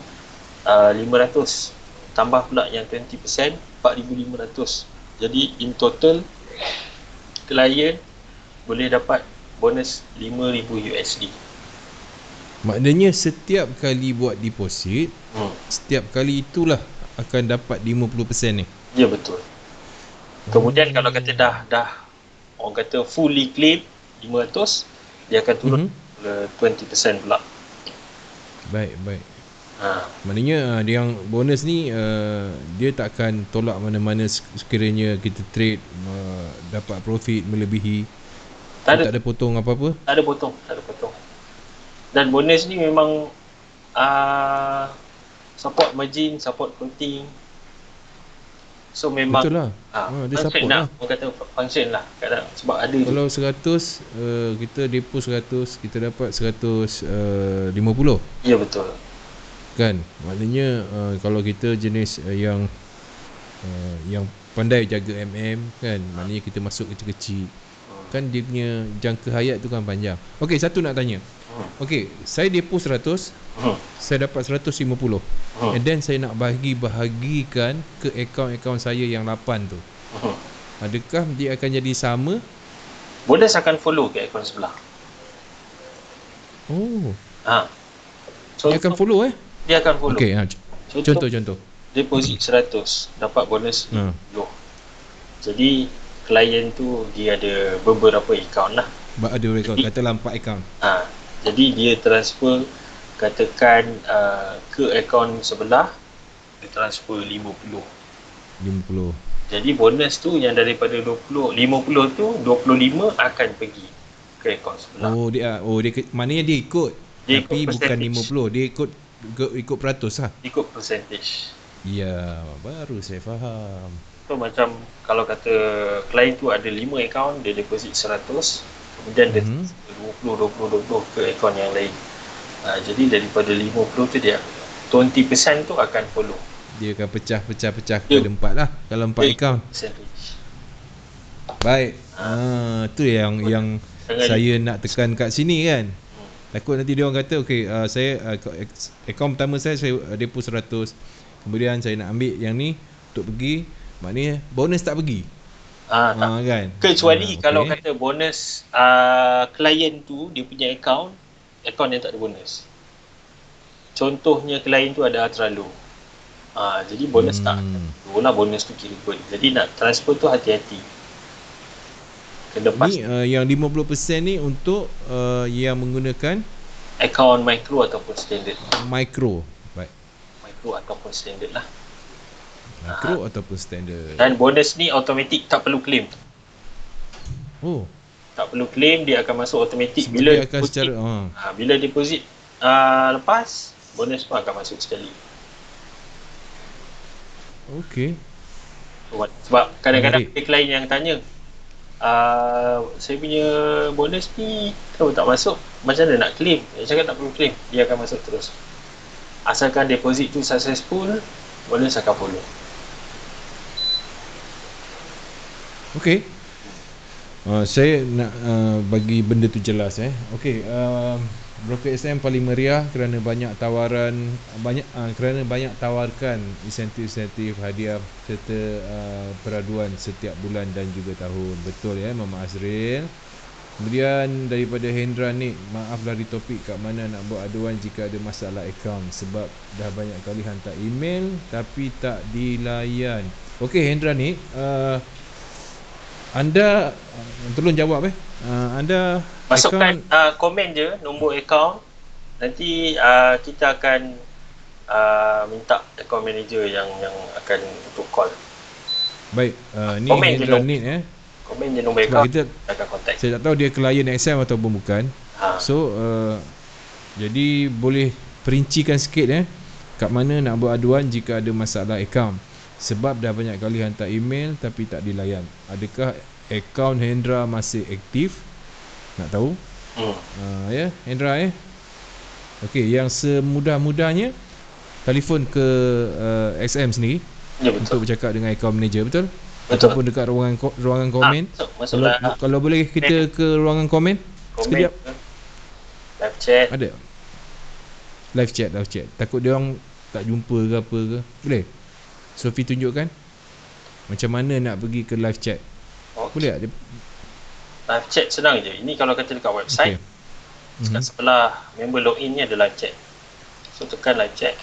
500. Tambah pula yang 20%, 4,500. Jadi in total klien boleh dapat bonus 5,000 USD. Maknanya setiap kali buat deposit, setiap kali itulah akan dapat 50% ni. Ya, betul. Kemudian kalau kata dah orang kata fully claim 500, dia akan turun ke 20% pula. Baik. Maknanya yang bonus ni dia tak akan tolak mana-mana sekiranya kita trade dapat profit melebihi. Tak ada potong apa-apa? Tak ada potong. Dan bonus ni memang support margin, support floating. So memang Betul lah. Dia function support lah. lah. Orang kata function lah kadang, sebab ada je. Kalau 100 kita depo 100, kita dapat 150 Ya betul. kan. Maknanya kalau kita jenis yang pandai jaga kan, maknanya kita masuk kecil-kecil kan, dia punya jangka hayat tu kan panjang. Okey, satu nak tanya. Okey, saya depo 100, saya dapat 150, and then saya nak bahagikan ke akaun saya yang 8 tu. Adakah dia akan jadi sama? Bonus akan follow ke akaun sebelah. Oh, Contoh, dia akan follow dia akan follow. Okey, contoh Deposit 100 dapat bonus 50. Jadi klien tu dia ada beberapa akaun lah. Ada rekod, katalah 4 akaun. Jadi dia transfer, katakan ke akaun sebelah, dia transfer 50. Jadi bonus tu yang daripada 50 tu 25 akan pergi ke akaun sebelah. Dia maknanya dia ikut tapi ikut bukan percentage. 50, dia ikut peratus lah. Ikut percentage. Ya, baru saya faham. So macam kalau kata klien tu ada 5 akaun, dia deposit 100, kemudian dia 20 ke akaun yang lain. Jadi daripada 50 tu dia 20% tu akan follow. Dia akan pecah kepada 4 lah kalau 4 akaun. Baik. Tu yang saya nak tekan kat sini kan. Takut nanti dia orang kata okey, saya akaun pertama saya depo 100. Kemudian saya nak ambil yang ni untuk pergi, maknanya bonus tak pergi. Kan. Kecuali kalau kata bonus klien tu dia punya akaun yang tak ada bonus. Contohnya klien tu ada Atralo. Jadi bonus tak. Lah bonus tu kira good. Jadi nak transfer tu hati-hati. Kena ni yang 50% ni untuk yang menggunakan akaun micro ataupun standard. Micro Ataupun standard lah. Micro ataupun standard. Dan bonus ni automatic, tak perlu claim. Tak perlu claim, dia akan masuk automatic. Bila dia akan secara bila deposit lepas, bonus pun akan masuk sekali. Okey. Sebab kadang-kadang ada klien yang tanya, saya punya bonus ni kalau tak masuk, macam mana nak claim? Saya cakap tak perlu claim, dia akan masuk terus. Asalkan deposit tu successful, bonus akan follow. Okey. Saya nak bagi benda tu jelas Okey, broker XM paling meriah kerana banyak tawaran, kerana banyak tawarkan insentif-insentif, hadiah serta peraduan setiap bulan dan juga tahun. Betul Mama Azril. Kemudian daripada Hendra ni, maaf lari topik, kat mana nak buat aduan jika ada masalah akaun, sebab dah banyak kali hantar email tapi tak dilayan. Okey Hendra ni, anda tolong jawab anda masukkan komen je nombor akaun, nanti kita akan minta account manager yang akan untuk call. Baik, ni komen Hendra ni komen je nombor akaun, kita akan contact. Saya tak tahu dia klien XM ataupun bukan. So jadi boleh perincikan sikit kat mana nak buat aduan jika ada masalah akaun, sebab dah banyak kali hantar email tapi tak dilayan. Adakah akaun Hendra masih aktif? Nak tahu? Hendra Okey, yang semudah-mudahnya telefon ke XM sendiri untuk bercakap dengan akaun manager, betul? Ataupun dekat ruangan komen. Kalau boleh kita ke ruangan komen sekejap. Live chat. Ada live chat. Takut dia orang tak jumpa ke apa ke. Boleh Sophie tunjukkan macam mana nak pergi ke live chat. Boleh tak? Live chat senang je. Ini kalau kata dekat website, dekat sebelah member login ni ada live chat. So tekan live chat,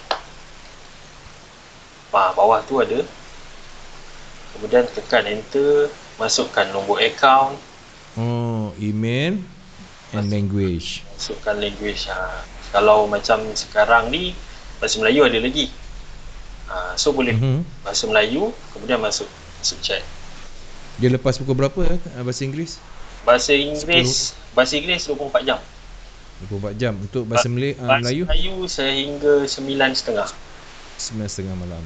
bawah tu ada, kemudian tekan enter, masukkan nombor akaun, email and language. Masukkan language. Kalau macam sekarang ni bahasa Melayu ada lagi. So boleh bahasa Melayu, kemudian masuk chat. Dia lepas pukul berapa bahasa Inggeris? Bahasa Inggeris 24 jam. 24 jam. Untuk bahasa Melayu? Bahasa Melayu sehingga 9.30 malam.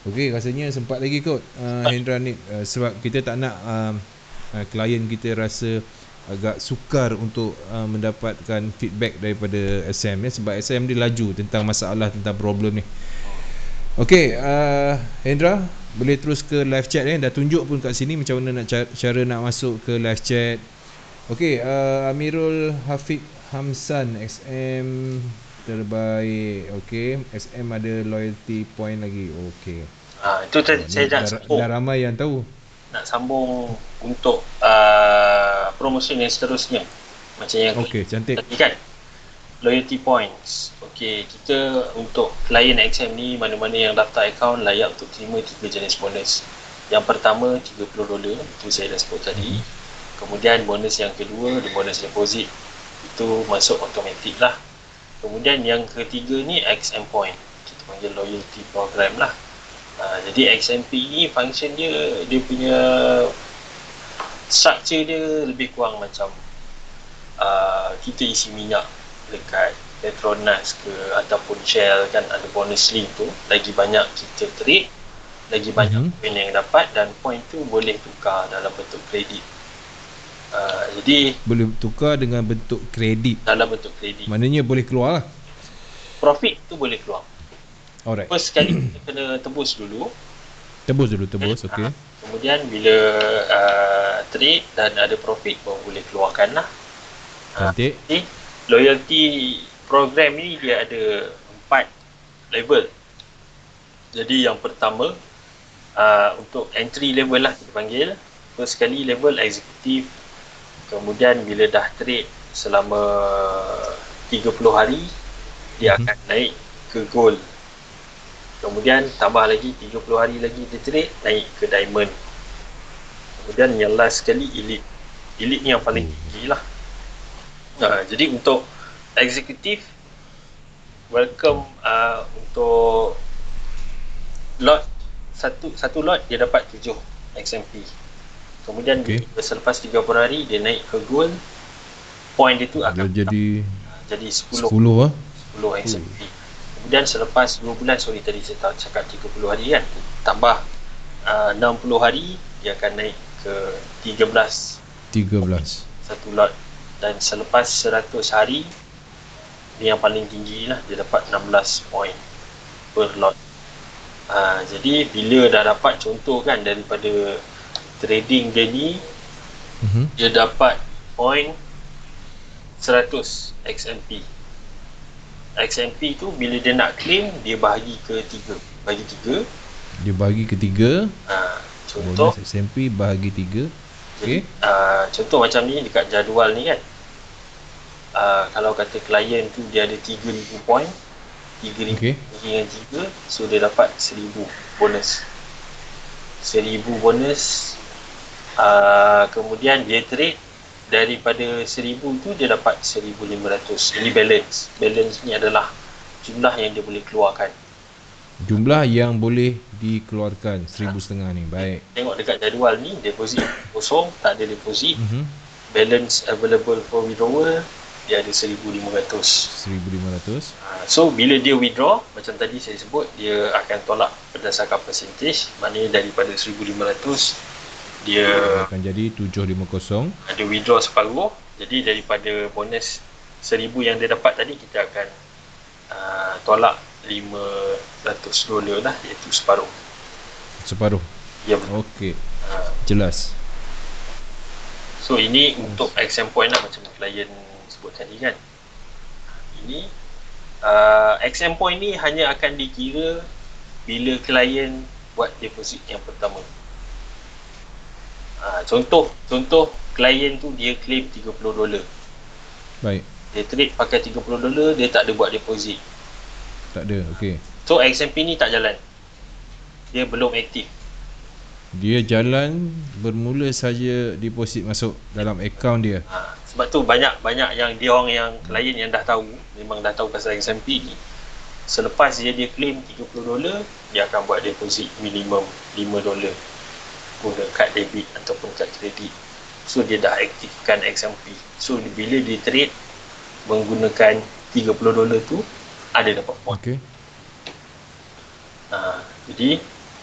Okey, rasanya sempat lagi kot Hendra ni, sebab kita tak nak klien kita rasa agak sukar untuk mendapatkan feedback daripada SM ya, sebab SM dia laju tentang masalah, tentang problem ni. Okey, Hendra boleh terus ke live chat dah tunjuk pun kat sini macam mana nak cara nak masuk ke live chat. Okey, Amirul Hafiq Hamsan, XM terbaik. Okey, XM ada loyalty point lagi. Okey. Itu saya dah ramai yang tahu. Nak sambung untuk promotion yang seterusnya. Macam yang cantik tadi kan. Loyalty points. Okey, kita untuk klien XM ni, mana-mana yang daftar akaun layak untuk terima 3 jenis bonus. Yang pertama $30, itu saya dah sebut tadi. Kemudian bonus yang kedua, bonus deposit. Itu masuk automatik lah. Kemudian yang ketiga ni XM point. Kita panggil loyalty program lah. Jadi XMP ni function dia punya structure dia lebih kurang macam kita isi minyak dekat Petronas ke ataupun Shell kan, ada bonus link tu. Lagi banyak kita trade, lagi banyak point yang dapat, dan point tu boleh tukar dalam bentuk kredit. Jadi boleh tukar dengan bentuk kredit. Dalam bentuk kredit. Maknanya boleh keluar lah. Profit tu boleh keluar. Alright. First sekali kita kena tebus dulu. Okey. Kemudian bila trade dan ada profit baru boleh keluarkan lah. Cantik. Jadi loyalty program ni dia ada 4 level. Jadi yang pertama untuk entry level lah kita panggil. First sekali level executive. Kemudian bila dah trade selama 30 hari dia akan naik ke gold. Kemudian tambah lagi 30 hari lagi dia trade, naik ke diamond. Kemudian yang last sekali elite. Elite ni yang paling tinggi lah. Jadi untuk executive, welcome untuk lot satu lot dia dapat 7 XMP. Kemudian selepas 30 hari dia naik ke gold, point dia tu akan jadi 10 XMP. Kemudian selepas 2 bulan, tadi saya cakap 30 hari kan, tambah 60 hari dia akan naik ke 13 satu lot. Dan selepas 100 hari dia yang paling tinggi lah, dia dapat 16 point per lot. Jadi bila dah dapat, contoh kan, daripada trading dia ni dia dapat point 100 XMP. XMP tu bila dia nak claim, dia bahagi ke 3. Dia bahagi ke 3. Contoh bonus XMP bahagi 3. Okey. Contoh macam ni dekat jadual ni kan. Kalau kata klien tu dia ada 3,000 point, 3,000 dengan 3, so dia dapat 1,000 bonus. 1,000 bonus. Kemudian dia trade, daripada 1,000 tu dia dapat 1,500. Ini balance. Balance ni adalah jumlah yang dia boleh keluarkan. Jumlah yang boleh dikeluarkan 1,500 ni. Baik. Tengok dekat jadual ni, deposit kosong, tak ada deposit. Balance available for withdrawal dia ada 1,500. So bila dia withdraw, macam tadi saya sebut, dia akan tolak berdasarkan percentage. Maknanya daripada 1,500 dia akan jadi 750. Ada withdraw separuh. Jadi daripada bonus 1,000 yang dia dapat tadi, kita akan tolak $500 lah, iaitu separuh. Ya, betul. Okey. Jelas. So ini untuk XM point lah, macam klien sebut tadi kan. Ini XM point ni hanya akan dikira bila klien buat deposit yang pertama. Contoh klien tu dia claim $30. Baik. Dia trade pakai $30, dia tak ada buat deposit. Tak ada, okey. So XMP ni tak jalan. Dia belum aktif. Dia jalan bermula saja deposit masuk dalam akaun dia. Sebab tu banyak yang dia orang yang klien yang dah tahu, memang dah tahu pasal XMP ni. Selepas dia claim $30, dia akan buat deposit minimum $5 guna kad debit ataupun kad kredit. So dia dah aktifkan XMP. So bila dia trade menggunakan $30 tu, ada dapat point. Okey. Jadi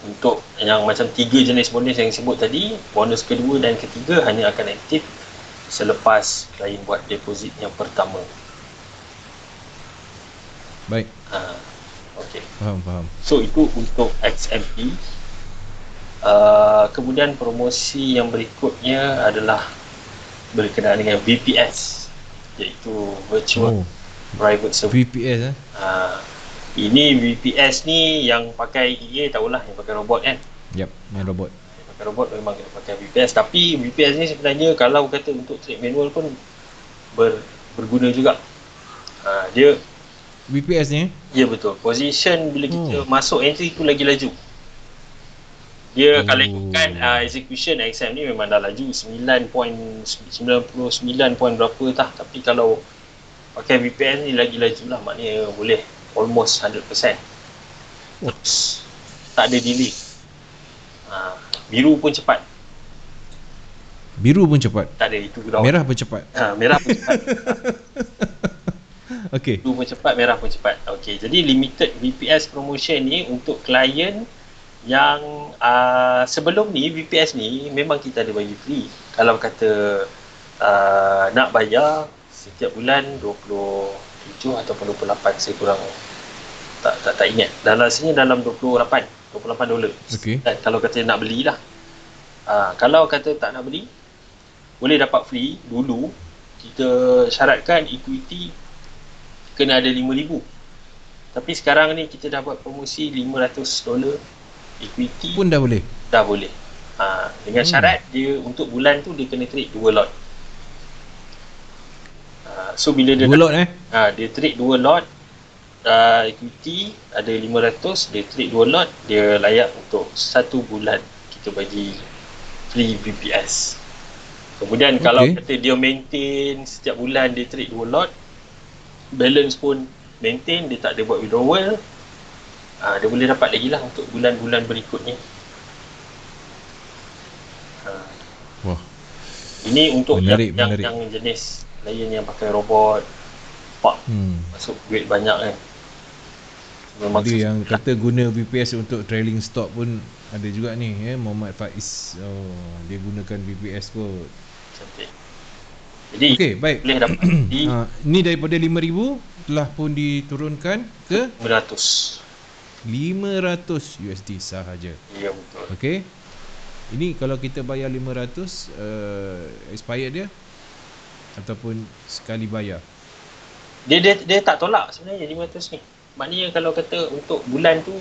Untuk yang macam 3 jenis bonus yang sebut tadi, bonus kedua dan ketiga hanya akan aktif selepas klien buat deposit yang pertama. Baik. Okey. Faham. So itu untuk XMP. Kemudian promosi yang berikutnya adalah berkenaan dengan VPS, iaitu Virtual Private Service. VPS Ini VPS ni yang pakai EA tahulah, yang pakai robot kan. Yep, yang robot. Yang pakai robot memang kena pakai VPS. Tapi VPS ni sebenarnya kalau kata untuk trade manual pun berguna juga. Dia VPS ni? Ya betul. Position bila kita masuk entry tu lagi laju. Dia kalau ikutkan execution XM ni memang dah laju 9.99 point berapa tah. Tapi kalau pakai VPN ni lagi laju lah, maknanya boleh almost 100%. Tak ada delay. Biru pun cepat. Biru pun cepat? Tak ada, itu ground. Merah pun cepat? Merah pun cepat. Okey. Biru pun cepat, merah pun cepat. Okey, jadi limited VPS promotion ni untuk klien yang sebelum ni VPS ni memang kita ada bagi free. Kalau kata nak bayar setiap bulan 27 ataupun 28, saya kurang tak ingat. Dan rasanya dalam 28 dolar. Okey. Dan kalau kata nak belilah. Kalau kata tak nak beli, boleh dapat free. Dulu kita syaratkan equity kena ada 5,000. Tapi sekarang ni kita dapat promosi $500 equity pun dah boleh. Dah boleh. Dengan syarat dia untuk bulan tu dia kena trade 2 lot. So bila dia 2 lot dia trade 2 lot equity ada 500, dia trade 2 lot, dia layak untuk 1 bulan kita bagi free VPS. Kemudian kalau kata dia maintain setiap bulan dia trade 2 lot, balance pun maintain, dia tak ada buat withdrawal, dia boleh dapat lagi lah untuk bulan-bulan berikutnya. Wah. Ini untuk menarik. yang jenis klien yang pakai robot, masuk duit banyak kan. Memang ada yang kata guna VPS untuk trailing stop pun ada juga ni, Muhammad Faiz. Dia gunakan VPS kot. Cantik. Jadi baik. Boleh dapat ni daripada 5,000 telah pun diturunkan ke 500 USD sahaja. Ya betul. Okey. Ini kalau kita bayar 500 expired dia ataupun sekali bayar? Dia tak tolak sebenarnya 500 ni. Maknanya kalau kata untuk bulan tu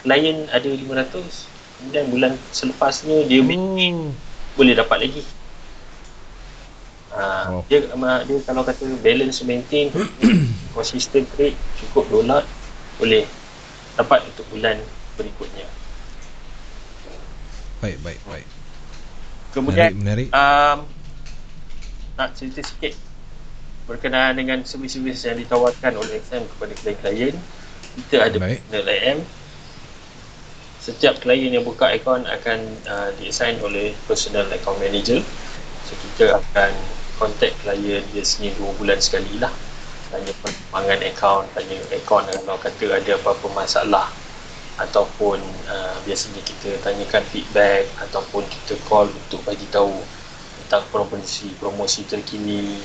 klien ada 500, kemudian bulan selepasnya dia boleh dapat lagi. Dia kalau kata balance maintain consistent trade cukup $2, boleh dapat untuk bulan berikutnya. Baik. Kemudian menarik. Nak cerita sikit berkenaan dengan servis-servis yang ditawarkan oleh XM kepada klien-klien. Kita ada personal IM. Setiap klien yang buka akaun akan di-assign oleh personal account manager. So kita akan contact klien biasanya 2 bulan sekali lah. Tanya perkembangan akaun, tanya akaun kalau kata ada apa-apa masalah, ataupun biasanya kita tanyakan feedback, ataupun kita call untuk bagi tahu tentang promosi terkini.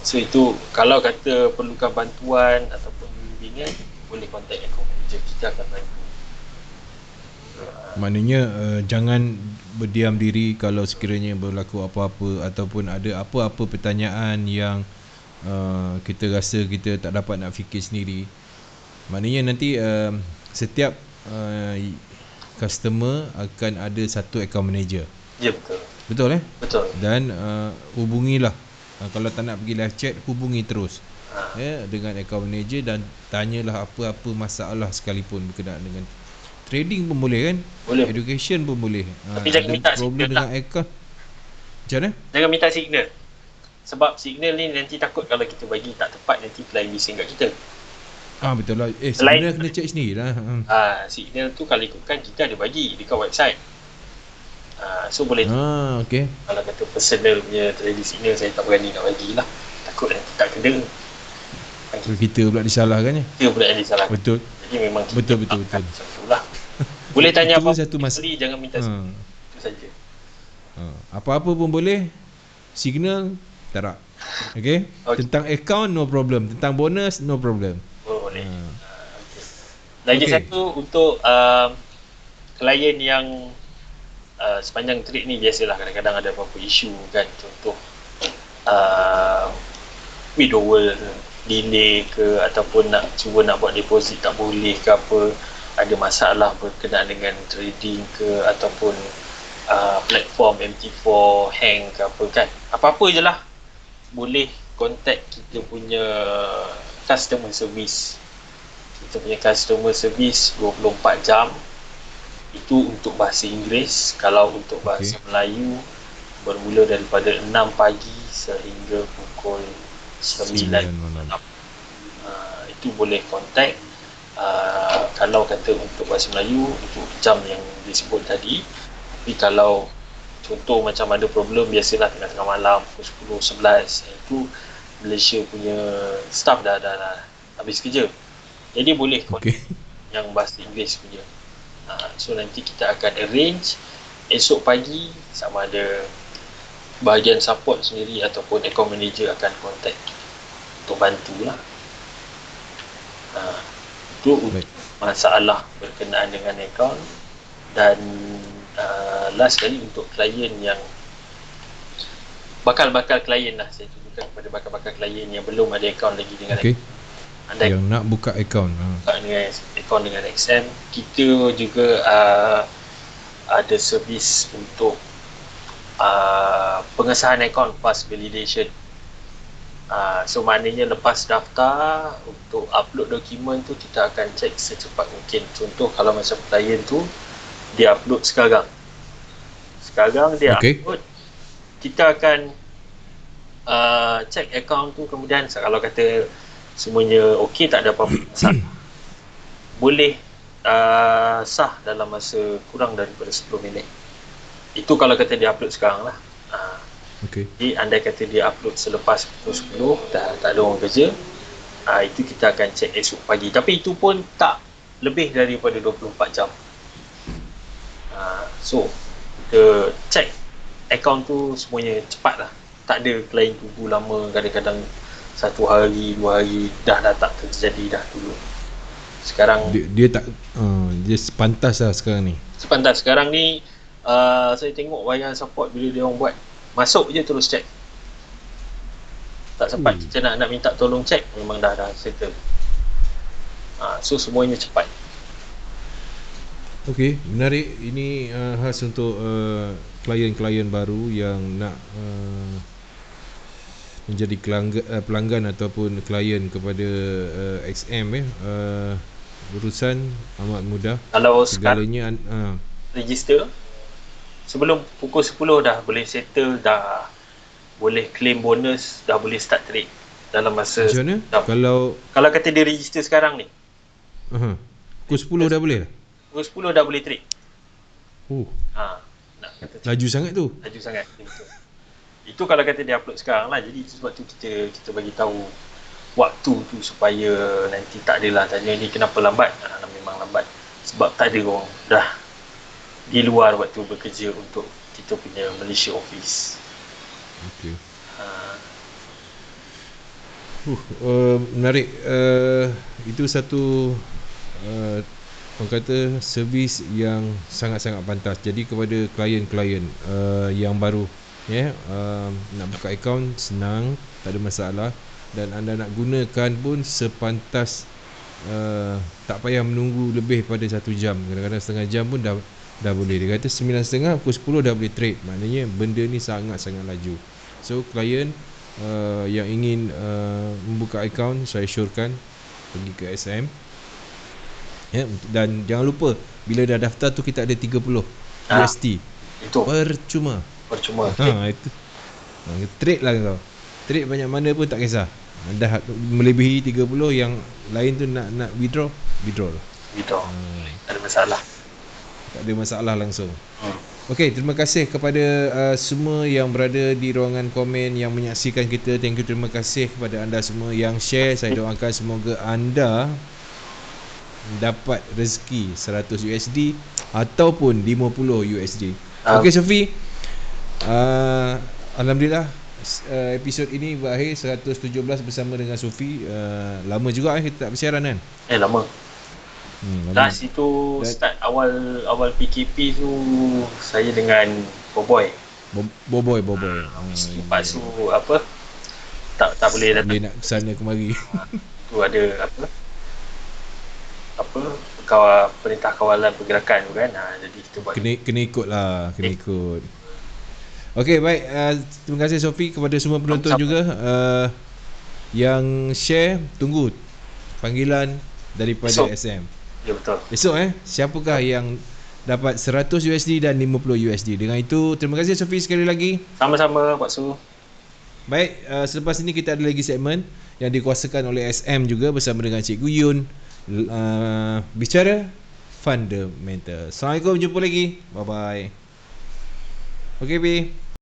So itu kalau kata perlukan bantuan ataupun bimbingan, boleh contact account manager, kita akan bantu. Maknanya jangan berdiam diri kalau sekiranya berlaku apa-apa ataupun ada apa-apa pertanyaan yang kita rasa kita tak dapat nak fikir sendiri. Maknanya nanti setiap customer akan ada satu account manager. Ya betul. Betul Betul. Dan hubungilah. Kalau tak nak pergi live chat, hubungi terus dengan account manager dan tanyalah apa-apa masalah sekalipun berkenaan dengan trading pun boleh kan? Boleh. Education pun boleh. Tapi jangan minta problem signal dengan account. Macam mana? Jangan minta signal. Sebab signal ni nanti takut kalau kita bagi tak tepat, nanti klien bising kat kita. Betul lah. Sebenarnya kena check sendiri lah. Signal tu kalau ikutkan kita ada bagi dekat website. So boleh okey. Kalau kata personal punya trading signal, saya tak berani nak bagilah. Takut nanti tak kena. Kita pula disalahkan. Kita pula yang disalahkan. Betul. Jadi memang kita betul. Macam itulah. Boleh tanya Itu pun apa-apa satu sekali, jangan minta sekali. Itu saja. Apa-apa pun boleh. Signal tak. Okay? Tentang account no problem, tentang bonus no problem. Boleh. Okay. Lagi satu untuk klien yang sepanjang trip ni, biasalah kadang-kadang ada apa-apa isu kan, contoh withdrawal delay ke, ataupun cuba nak buat deposit tak boleh ke apa, ada masalah berkenaan dengan trading ke, ataupun platform MT4 hang ke apa kan, apa-apa je lah, boleh contact kita punya customer service. Kita punya customer service 24 jam. Itu untuk bahasa Inggeris. Kalau untuk bahasa Melayu, bermula daripada 6 pagi sehingga pukul 9 malam. Itu boleh contact. Kalau kata untuk bahasa Melayu, untuk jam yang disebut tadi. Tapi kalau contoh macam ada problem, biasalah tengah-tengah malam pukul 10, 11, itu Malaysia punya staff dah habis kerja. Jadi boleh contact yang bahasa Inggeris punya. So nanti kita akan arrange esok pagi, sama ada bahagian support sendiri ataupun account manager akan contact untuk bantulah. Itu masalah berkenaan dengan account. Dan last sekali untuk klien yang bakal klien lah, saya tunjukkan kepada bakal klien yang belum ada account lagi dengan anda yang nak buka account dengan XM, kita juga ada servis untuk pengesahan account fast validation. So maknanya lepas daftar untuk upload dokumen tu, kita akan cek secepat mungkin. Contoh kalau macam klien tu dia upload sekarang dia upload, kita akan cek account tu, kemudian kalau kata semuanya okey, tak ada apa-apa masalah, boleh sah dalam masa kurang daripada 10 minit. Itu kalau kata dia upload sekarang lah. Jadi andai kata dia upload selepas pukul 10, dah tak ada orang kerja, itu kita akan cek esok pagi. Tapi itu pun tak lebih daripada 24 jam. So kita cek account tu semuanya cepat lah. Tak ada klien tunggu lama, kadang-kadang 1 hari, 2 hari dah tak terjadi dah dulu. Sekarang dia tak dia sepantas lah sekarang ni. Sekarang ni saya tengok wayang support bila dia orang buat, masuk je terus cek. Tak sempat kita nak minta tolong cek, memang dah settle. So semuanya cepat. Okey, menarik. Ini khas untuk klien-klien baru yang nak menjadi pelanggan ataupun klien kepada XM. Urusan amat mudah. Kalau segalanya register sebelum pukul 10 dah boleh settle, dah boleh claim bonus, dah boleh start trade dalam masa. Macam mana? Kalau kata dia register sekarang ni, pukul 10 dah boleh? Pukul 10 dah boleh trade. Nak kata laju sangat tu. Laju sangat, betul. Itu kalau kata dia upload sekarang lah. Jadi sebab tu kita bagi tahu waktu tu supaya nanti tak adalah tanya ni kenapa lambat. Memang lambat sebab tak ada orang dah di luar waktu bekerja untuk kita punya Malaysia office. Okey. Menarik. Itu satu orang kata servis yang sangat-sangat pantas. Jadi kepada klien-klien yang baru, nak buka akaun senang, tak ada masalah, dan anda nak gunakan pun sepantas, tak payah menunggu lebih pada 1 jam. Kadang-kadang setengah jam pun dah boleh. Dia kata 9.30 pukul 10 dah boleh trade. Maknanya benda ni sangat-sangat laju. So klien yang ingin membuka akaun, saya syorkan pergi ke SM. Dan jangan lupa, bila dah daftar tu kita ada 30 USD. Itu percuma. Itu trade lah kau. Trade banyak mana pun tak kisah. Dah melebihi 30, yang lain tu nak withdraw lah. Tak ada masalah. Tak ada masalah langsung. Okey, terima kasih kepada semua yang berada di ruangan komen, yang menyaksikan kita. Thank you, terima kasih kepada anda semua yang share. Saya doakan semoga anda dapat rezeki 100 USD ataupun 50 USD. Okey Sofi, alhamdulillah episod ini berakhir 117 bersama dengan Sofi. Lama juga kita tak bersiaran kan? Lama. Last itu start awal PKP tu saya dengan Boboy. Lepas tu apa? Tak boleh datang. Boleh nak kesana kemari. Tu ada perintah kawalan pergerakan tu kan. Jadi kita buat kena ikut lah, kena ikut. Okey, baik. Terima kasih Sofi, kepada semua penonton juga yang share. Tunggu panggilan daripada esok. SM. Ya betul. Esok siapakah yang dapat 100 USD dan 50 USD. Dengan itu, terima kasih Sofi sekali lagi. Sama-sama Pak Su. Baik, selepas ini kita ada lagi segmen yang dikuasakan oleh SM juga bersama dengan Cikgu Yun, bicara fundamental. Assalamualaikum, jumpa lagi. Bye bye. Okey, Bi.